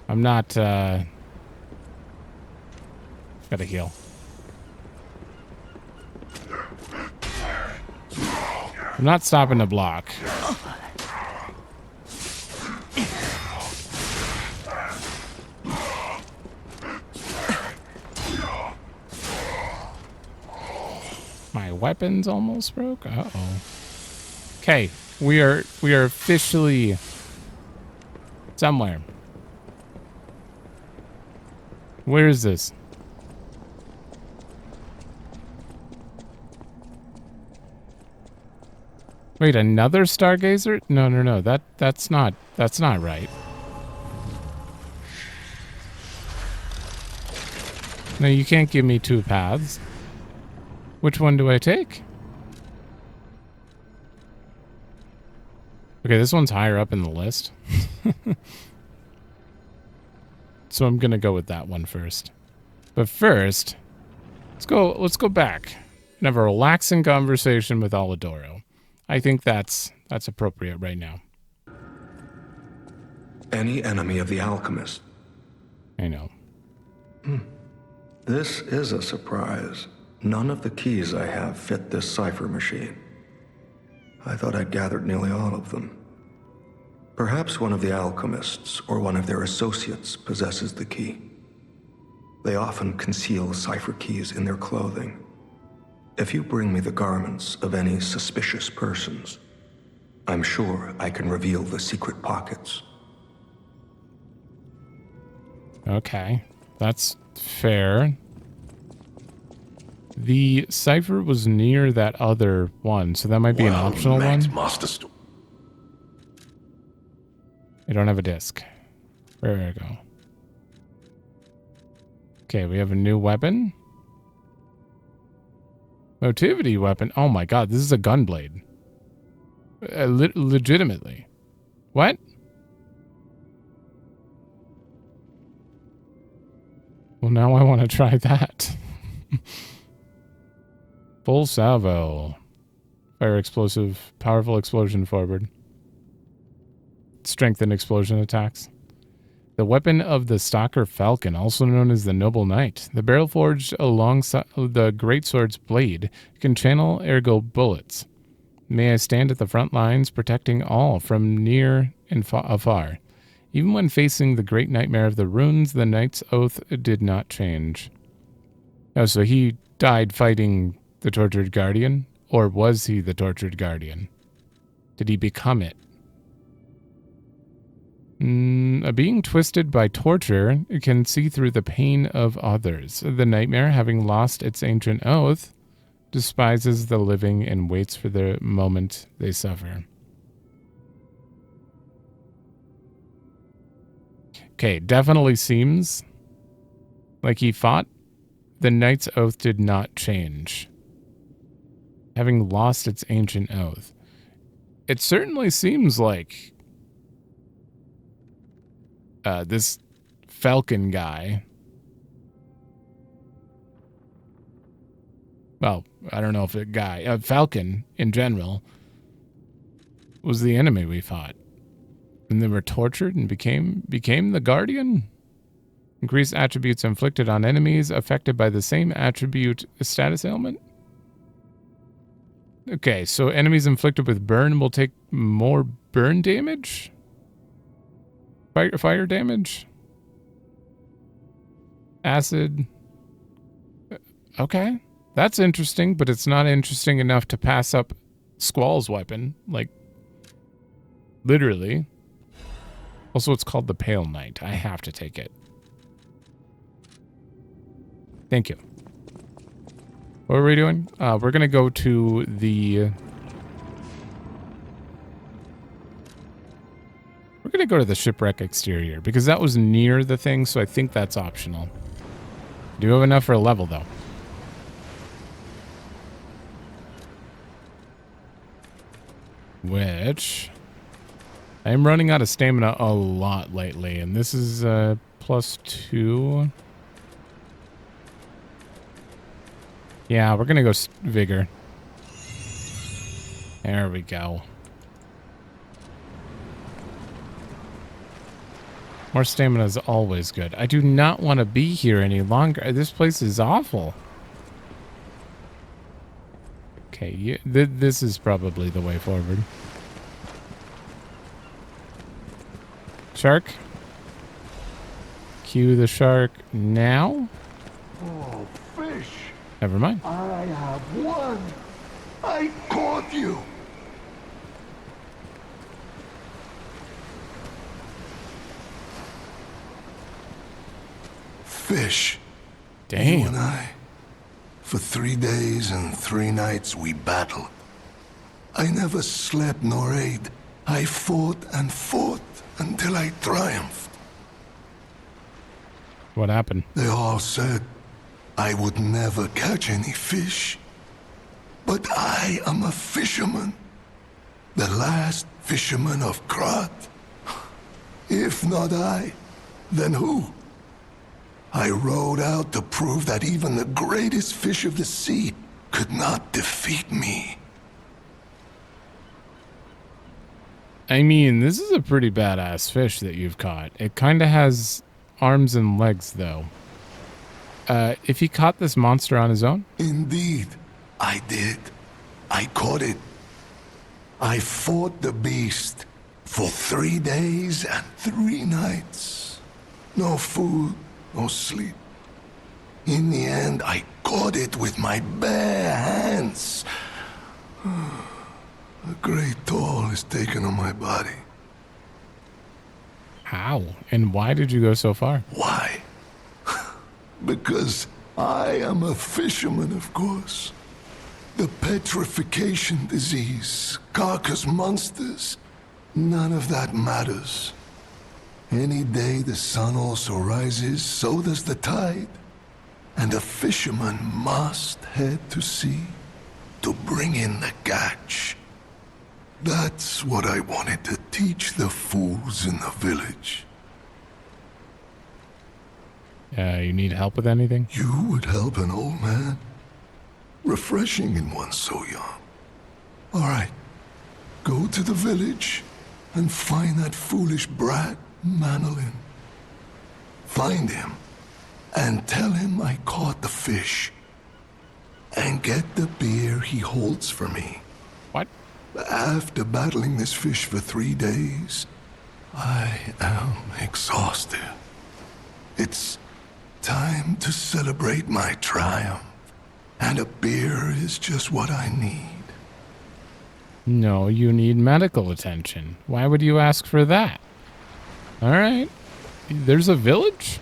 I'm not, gotta heal. I'm not stopping to block. My weapon's almost broke. Uh-oh. Okay, we are officially somewhere. Where is this? Wait, another Stargazer? No. That's not right. No, you can't give me two paths. Which one do I take? Okay, this one's higher up in the list. So I'm gonna go with that one first. But first, let's go back and have a relaxing conversation with Alidoro. I think that's appropriate right now. Any enemy of the alchemist? I know. This is a surprise. None of the keys I have fit this cipher machine. I thought I'd gathered nearly all of them. Perhaps one of the alchemists or one of their associates possesses the key. They often conceal cipher keys in their clothing. If you bring me the garments of any suspicious persons, I'm sure I can reveal the secret pockets. Okay, that's fair. The cipher was near that other one, so that might be an optional one. I don't have a disc. Where do I go? Okay, we have a new weapon. Motivity weapon. Oh my god, this is a gunblade. Legitimately. What? Well, now I want to try that. Full salvo. Fire explosive. Powerful explosion forward. Strengthen explosion attacks. The weapon of the Stalker Falcon, also known as the Noble Knight. The barrel forged alongside the greatsword's blade can channel ergo bullets. May I stand at the front lines, protecting all from near and afar. Even when facing the great nightmare of the runes, the knight's oath did not change. Oh, so he died fighting the tortured guardian? Or was he the tortured guardian? Did he become it? A being twisted by torture can see through the pain of others. The nightmare, having lost its ancient oath, despises the living and waits for the moment they suffer. Okay, definitely seems like he fought. The knight's oath did not change. Having lost its ancient oath. It certainly seems like this Falcon guy. Well, I don't know if a guy, Falcon in general, was the enemy we fought. And they were tortured and became the Guardian? Increased attributes inflicted on enemies affected by the same attribute status ailment? Okay, so enemies inflicted with burn will take more burn damage? Fire damage? Acid? Okay. That's interesting, but it's not interesting enough to pass up Squall's weapon. Like, literally. Also, it's called the Pale Knight. I have to take it. Thank you. What are we doing? We're going to go to the... We're going to go to the shipwreck exterior, because that was near the thing, so I think that's optional. Do you have enough for a level, though? Which... I'm running out of stamina a lot lately, and this is +2. Yeah, we're gonna go vigor. There we go. More stamina is always good. I do not want to be here any longer. This place is awful. Okay, this is probably the way forward. Shark. Cue the shark now. Oh, fish. Never mind. I have won. I caught you. Fish. Damn. You and I. For 3 days and 3 nights we battled. I never slept nor ate. I fought and fought until I triumphed. What happened? They all said I would never catch any fish. But I am a fisherman. The last fisherman of Krat. If not I, then who? I rode out to prove that even the greatest fish of the sea could not defeat me. I mean, this is a pretty badass fish that you've caught. It kind of has arms and legs, though. If he caught this monster on his own? Indeed, I did. I caught it. I fought the beast for 3 days and 3 nights. No food, no sleep. In the end, I caught it with my bare hands. A great toll is taken on my body. How? And why did you go so far? Why? Because I am a fisherman, of course. The petrification disease, carcass monsters, none of that matters. Any day the sun also rises, so does the tide. And a fisherman must head to sea to bring in the catch. That's what I wanted to teach the fools in the village. You need help with anything? You would help an old man? Refreshing in one so young. All right, go to the village and find that foolish brat, Manolin. Find him and tell him I caught the fish. And get the beer he holds for me. What? After battling this fish for 3 days, I am exhausted. It's time to celebrate my triumph, and a beer is just what I need. No, you need medical attention. Why would you ask for that? All right. There's a village?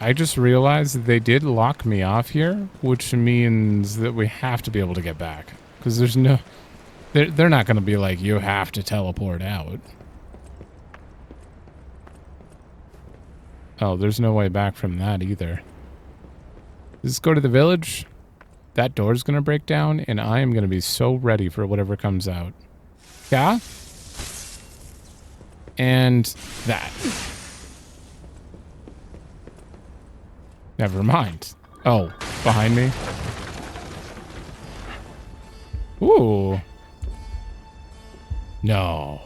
I just realized that they did lock me off here, which means that we have to be able to get back. Because there's no... They're not going to be like, you have to teleport out. Oh, there's no way back from that either. Let's go to the village. That door's going to break down, and I am going to be so ready for whatever comes out. Yeah? And that. Never mind. Oh, behind me? Ooh. No.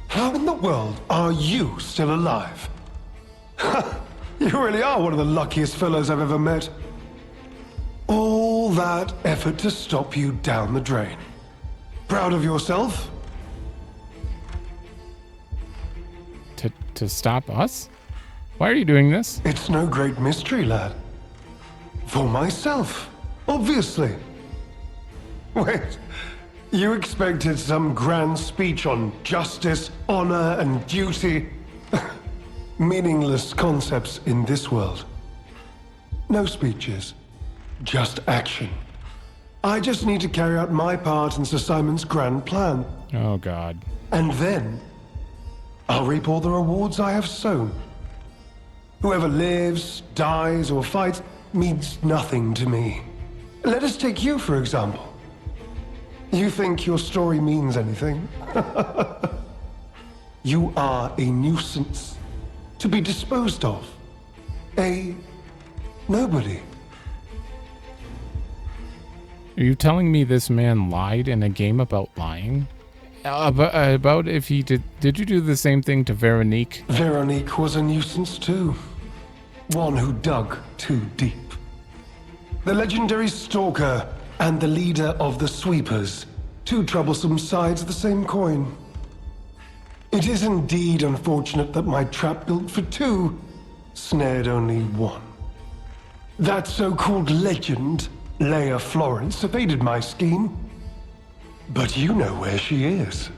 How in the world are you still alive? You really are one of the luckiest fellows I've ever met. All that effort to stop you down the drain. Proud of yourself? To stop us? Why are you doing this? It's no great mystery, lad. For myself, obviously. Wait, you expected some grand speech on justice, honor, and duty? Meaningless concepts in this world. No speeches, just action. I just need to carry out my part in Sir Simon's grand plan. Oh, God. And then, I'll reap all the rewards I have sown. Whoever lives, dies, or fights means nothing to me. Let us take you, for example. You think your story means anything? You are a nuisance, to be disposed of. A nobody. Are you telling me this man lied in a game about lying? About if he did you do the same thing to Veronique? Veronique was a nuisance too. One who dug too deep. The Legendary Stalker and the leader of the Sweepers. Two troublesome sides of the same coin. It is indeed unfortunate that my trap built for two snared only one. That so-called legend, Leia Florence, evaded my scheme. But you know where she is.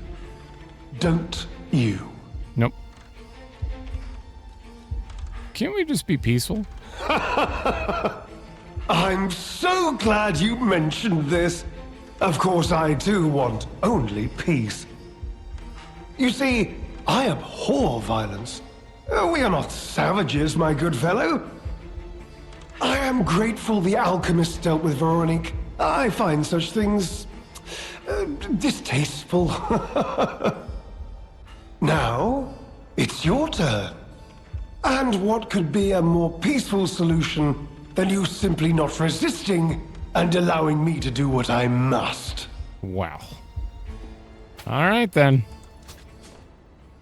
Don't you? Nope. Can't we just be peaceful? I'm so glad you mentioned this. Of course, I too want only peace. You see, I abhor violence. We are not savages, my good fellow. I am grateful the alchemist dealt with Veronique. I find such things distasteful. Now, it's your turn. And what could be a more peaceful solution than you simply not resisting and allowing me to do what I must? Wow. All right, then.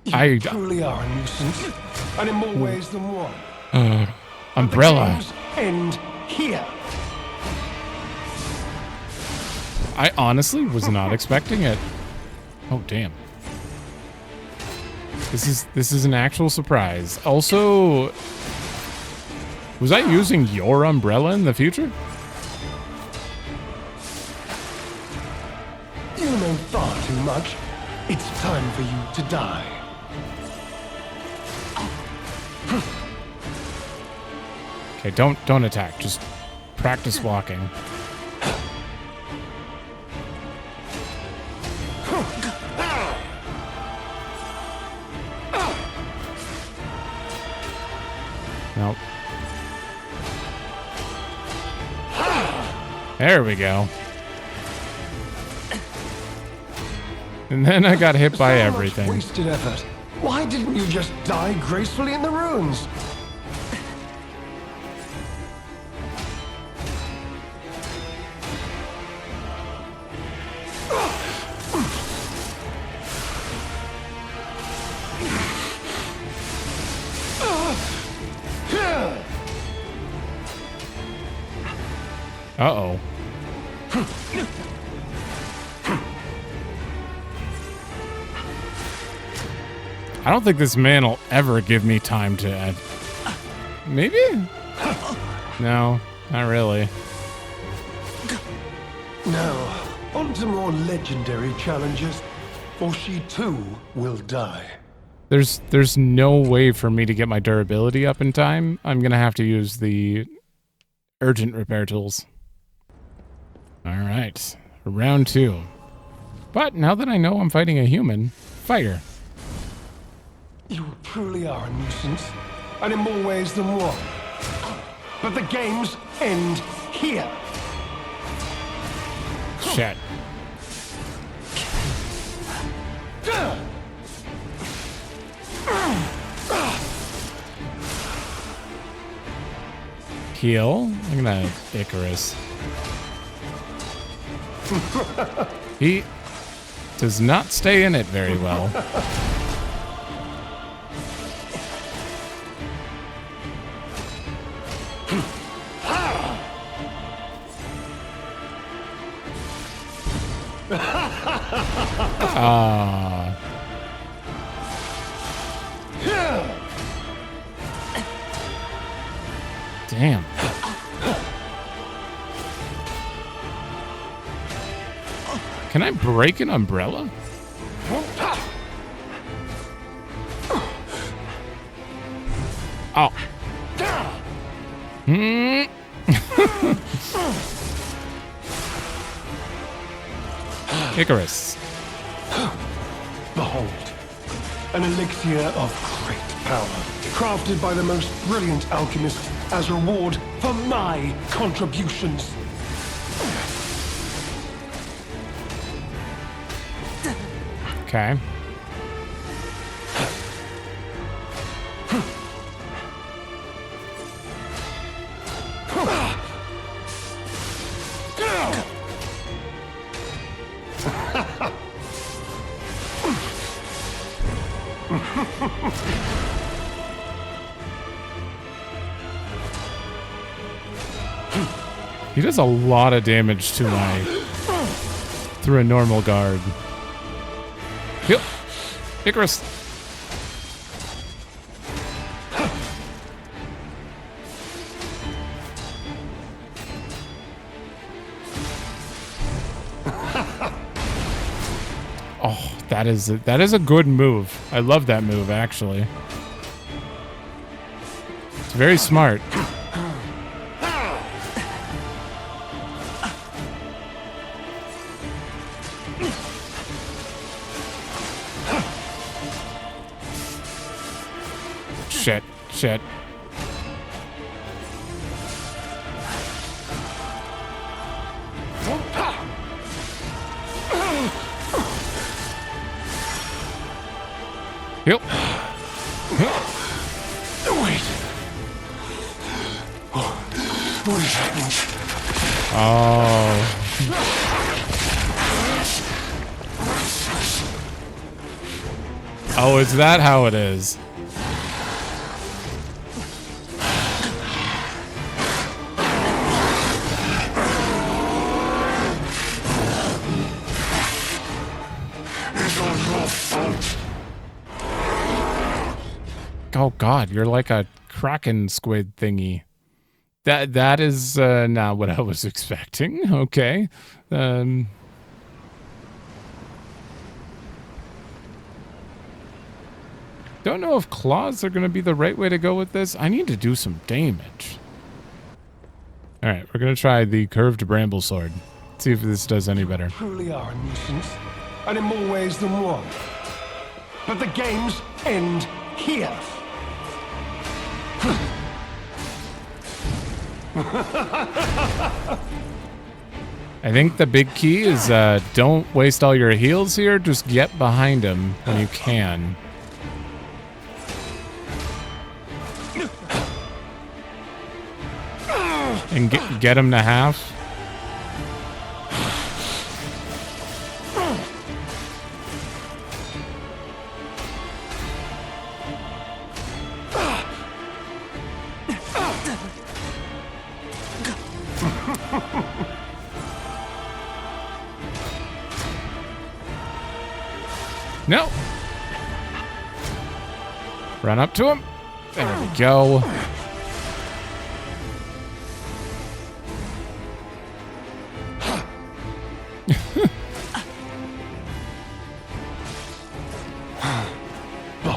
You truly are a nuisance, and in more ways than one. Umbrella. The games end here. I honestly was not expecting it. Oh, damn. This is an actual surprise. Also, was I using your umbrella in the future? You know far too much. It's time for you to die. Okay, don't attack. Just practice walking. Nope. There we go. And then I got hit by everything. Wasted effort. Why didn't you just die gracefully in the ruins? Uh-oh. I don't think this man will ever give me time to add. Maybe? No, not really. Now, on to more legendary challenges, or she too will die. There's no way for me to get my durability up in time. I'm gonna have to use the urgent repair tools. Alright, round 2. But now that I know I'm fighting a human, fire. You truly are a nuisance, and in more ways than one. But the games end here. Shit. Heal? I'm gonna Icarus. He does not stay in it very well. Damn. Can I break an umbrella? Oh. Icarus. Behold, an elixir of great power, crafted by the most brilliant alchemist as reward for my contributions. Okay. He does a lot of damage to my through a normal guard. Yep. Icarus. Oh, that is a good move. I love that move actually. It's very smart. Shit. Yep. Wait. What is happening? Oh. Oh, is that how it is? Oh God, you're like a kraken squid thingy. That is not what I was expecting. Okay. Don't know if claws are going to be the right way to go with this. I need to do some damage. All right, we're going to try the curved bramble sword. See if this does any better. Truly are a nuisance, and in more ways than one. But the games end here. I think the big key is don't waste all your heals here. Just get behind him when you can. And get him to half. No. Run up to him. There we go.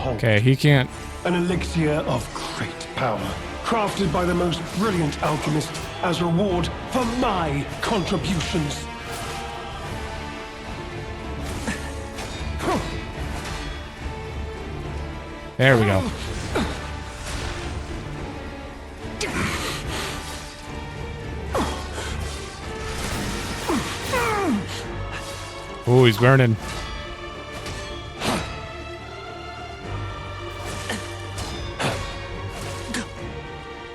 Okay, he can't. An elixir of great power, crafted by the most brilliant alchemist as reward for my contributions. There we go. Ooh, he's burning.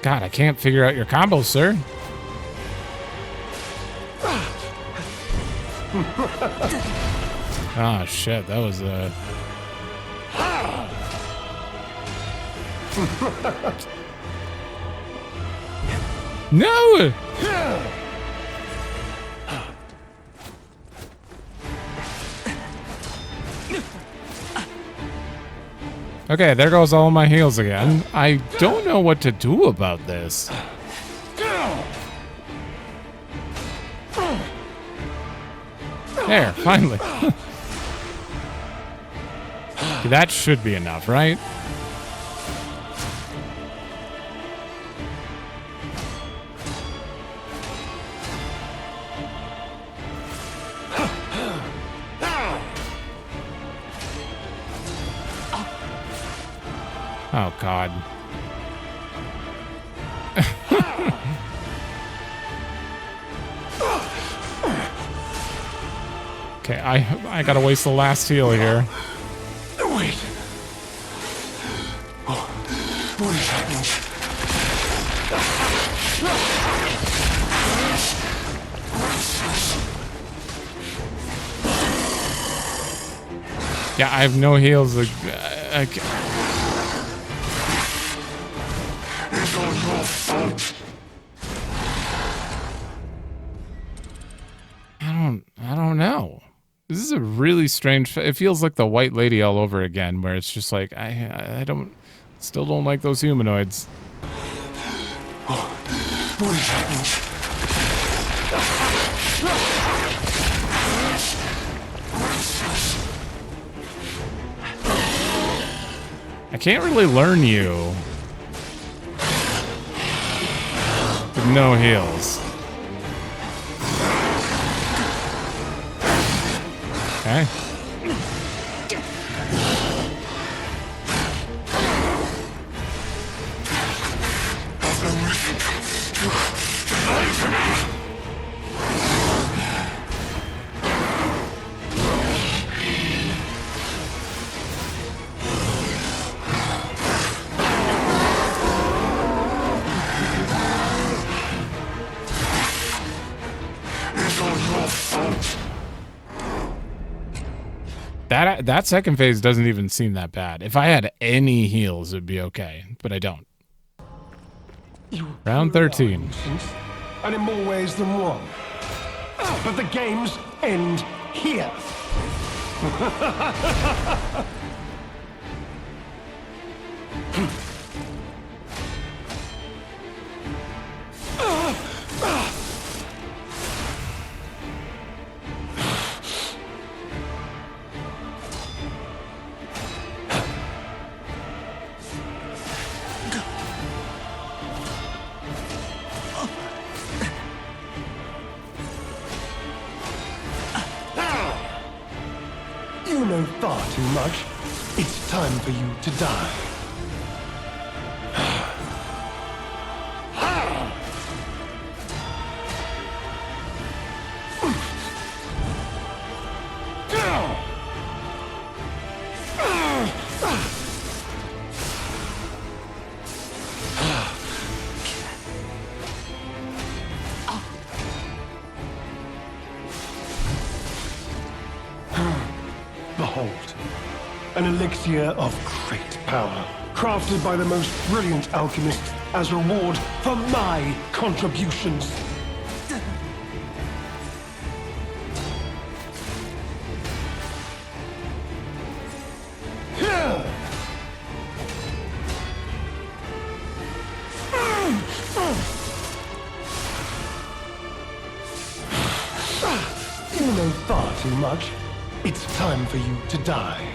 God, I can't figure out your combos, sir. Oh, shit. That was No! Okay, there goes all my heals again. I don't know what to do about this. There, finally. That should be enough, right? Oh, God. Okay, I gotta waste the last heal here. Wait. What is happening? Yeah, I have no heals. I don't know. This is a really strange. It feels like the White Lady all over again, where it's just like I still don't like those humanoids. What is happening? I can't really learn you with no heals. Okay. That second phase doesn't even seem that bad. If I had any heals, it'd be okay, but I don't. Round 13. And in more ways than one. But the games end here. You know far too much. It's time for you to die. Behold, an elixir of great power, crafted by the most brilliant alchemists as reward for my contributions. know far too much. It's time for you to die.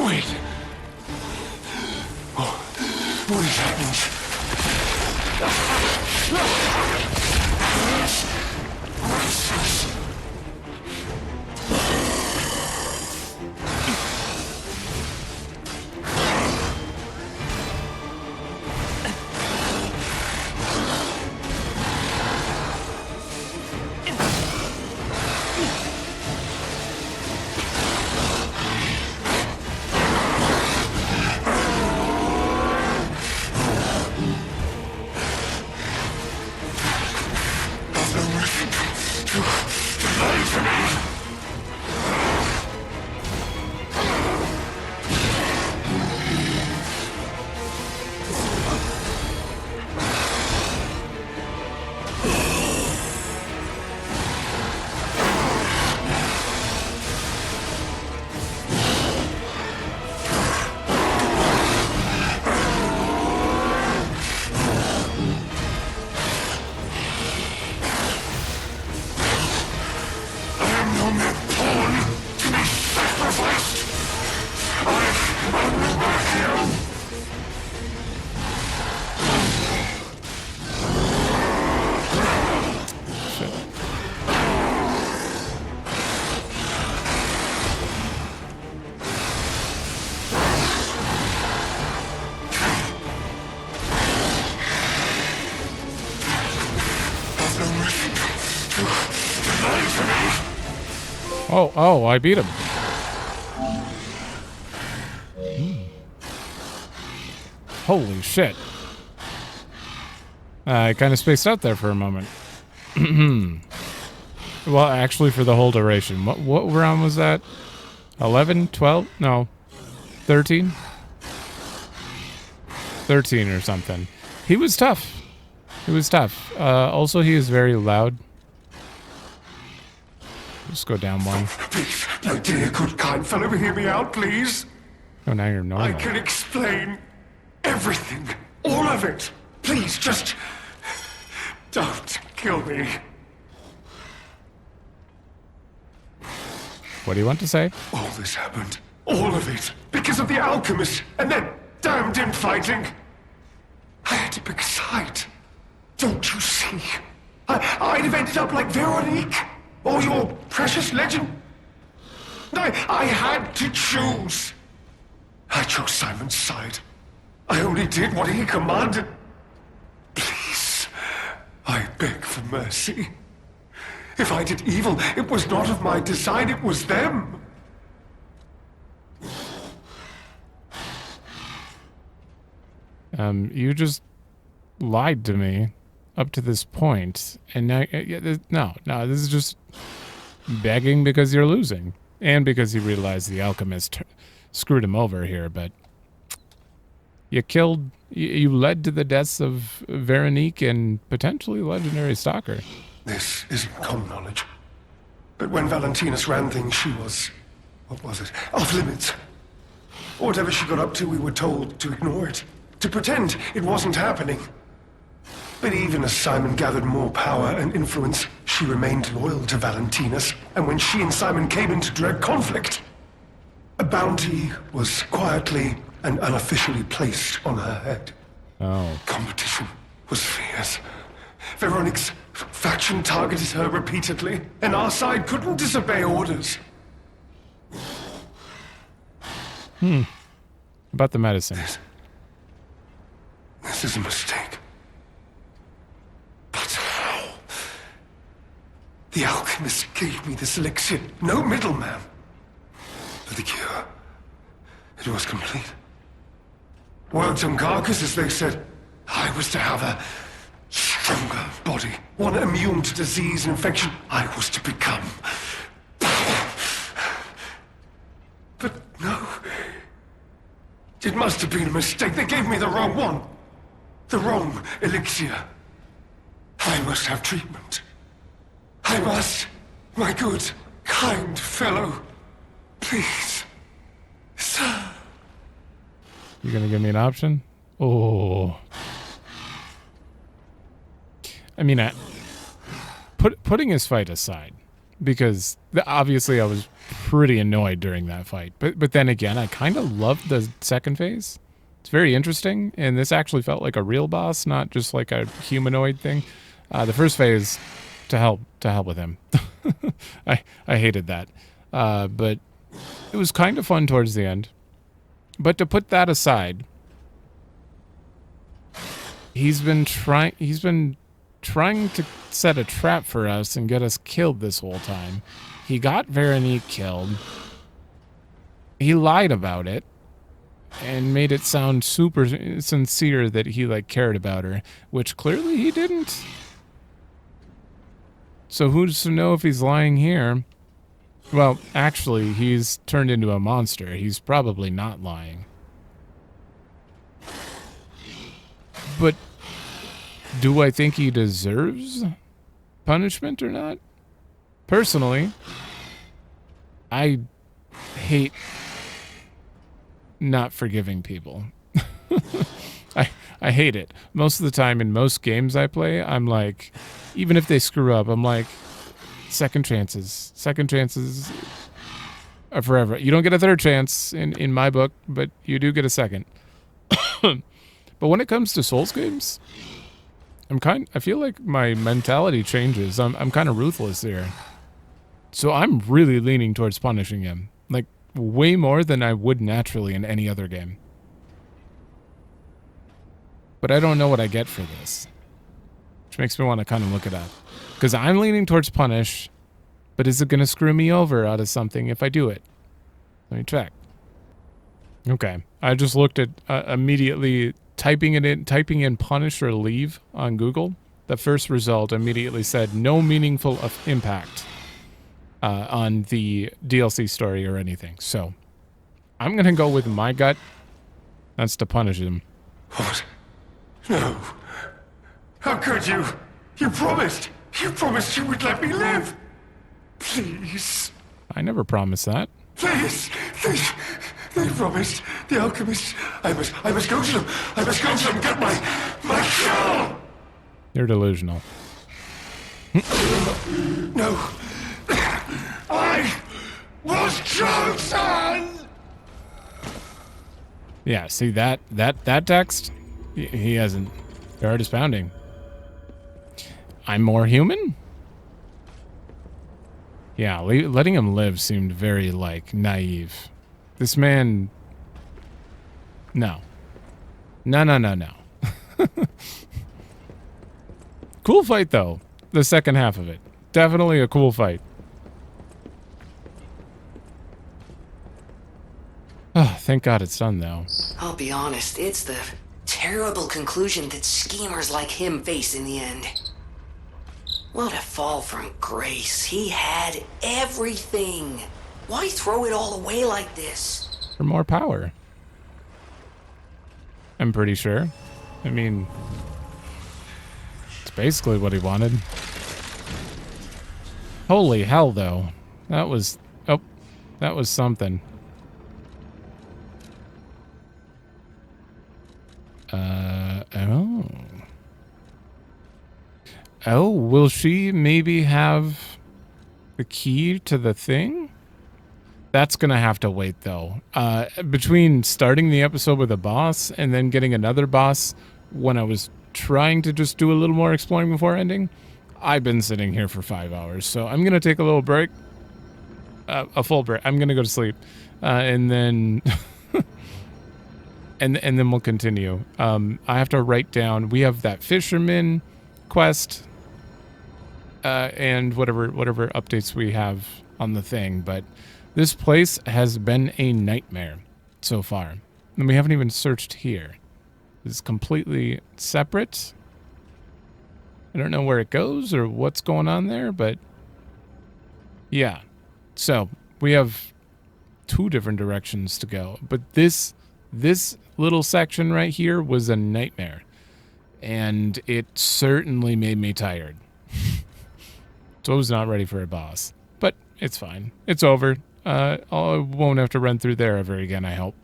Wait. What is happening? Oh, I beat him. Holy shit. I kind of spaced out there for a moment. Well, actually for the whole duration. What round was that? 11? 12? No. 13? 13 or something. He was tough. He was tough. Also, he is very loud. Just go down one. Please, my dear, good, kind fellow, hear me out, please. Oh, now you're normal. I can explain everything. All of it. Please, just don't kill me. What do you want to say? All this happened. All of it. Because of the alchemist and that damned infighting. I had to pick a side. Don't you see? I'd have ended up like Veronique. Or your precious legend. I had to choose. I chose Simon's side. I only did what he commanded. Please, I beg for mercy. If I did evil, it was not of my design, it was them. You just lied to me up to this point, and now, no, this is just begging because you're losing, and because he realized the alchemist screwed him over here, but you led to the deaths of Veronique and potentially Legendary Stalker. This isn't common knowledge. But when Valentinus ran things, she was, what was it, off limits. Whatever she got up to, we were told to ignore it, to pretend it wasn't happening. But even as Simon gathered more power and influence, she remained loyal to Valentinus, and when she and Simon came into direct conflict, a bounty was quietly and unofficially placed on her head. Oh. Competition was fierce. Veronique's faction targeted her repeatedly, and our side couldn't disobey orders. About the medicine. This is a mistake. But how? The alchemist gave me this elixir, no middleman. For the cure, it was complete. Worked on carcasses, they said. I was to have a stronger body, one immune to disease and infection. I was to become. But no. It must have been a mistake. They gave me the wrong one. The wrong elixir. I must have treatment. I must. My good, kind fellow. Please. Sir. You gonna give me an option? Oh. I mean, putting his fight aside, because obviously I was pretty annoyed during that fight. But then again, I kind of loved the second phase. It's very interesting, and this actually felt like a real boss, not just like a humanoid thing. The first phase, to hell with him. I hated that, but it was kind of fun towards the end. But to put that aside, he's been trying to set a trap for us and get us killed this whole time. He got Veronique killed. He lied about it and made it sound super sincere that he like cared about her, which clearly he didn't. So who's to know if he's lying here? Well, actually, he's turned into a monster. He's probably not lying. But do I think he deserves punishment or not? Personally, I hate not forgiving people. I hate it. Most of the time in most games I play, I'm like, even if they screw up, I'm like, second chances. Second chances are forever. You don't get a third chance in my book, but you do get a second. But when it comes to Souls games, I feel like my mentality changes. I'm kind of ruthless here. So I'm really leaning towards punishing him. Like, way more than I would naturally in any other game. But I don't know what I get for this. Which makes me want to kind of look it up. Because I'm leaning towards punish, but is it going to screw me over out of something if I do it? Let me check. Okay. I just looked at immediately typing in punish or leave on Google. The first result immediately said no meaningful impact on the DLC story or anything. So I'm going to go with my gut. That's to punish him. What? No. How could you? You promised. You promised you would let me live. Please. I never promised that. Please. They promised. The alchemists. I must go to them. I must go to them. Get my cure. You're delusional. No. I was chosen. Yeah, see that text? He hasn't. Your heart is pounding. I'm more human? Yeah, letting him live seemed very, like, naive. This man... No. No. Cool fight, though. The second half of it. Definitely a cool fight. Oh, thank God it's done, though. I'll be honest, it's the terrible conclusion that schemers like him face in the end. What a fall from grace. He had everything. Why throw it all away like this? For more power. I'm pretty sure. I mean, it's basically what he wanted. Holy hell, though. That was something. Oh, will she maybe have the key to the thing? That's gonna have to wait, though. Between starting the episode with a boss and then getting another boss when I was trying to just do a little more exploring before ending, I've been sitting here for 5 hours. So I'm gonna take a little break. A full break. I'm gonna go to sleep. And then... and then we'll continue. I have to write down... We have that fisherman quest... and whatever updates we have on the thing, but this place has been a nightmare so far. And we haven't even searched here. It's completely separate. I don't know where it goes or what's going on there, but yeah. So we have 2 different directions to go, but this This little section right here was a nightmare, and it certainly made me tired. So I was not ready for a boss, but it's fine. It's over. I won't have to run through there ever again, I hope.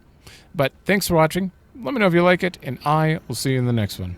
But thanks for watching. Let me know if you like it, and I will see you in the next one.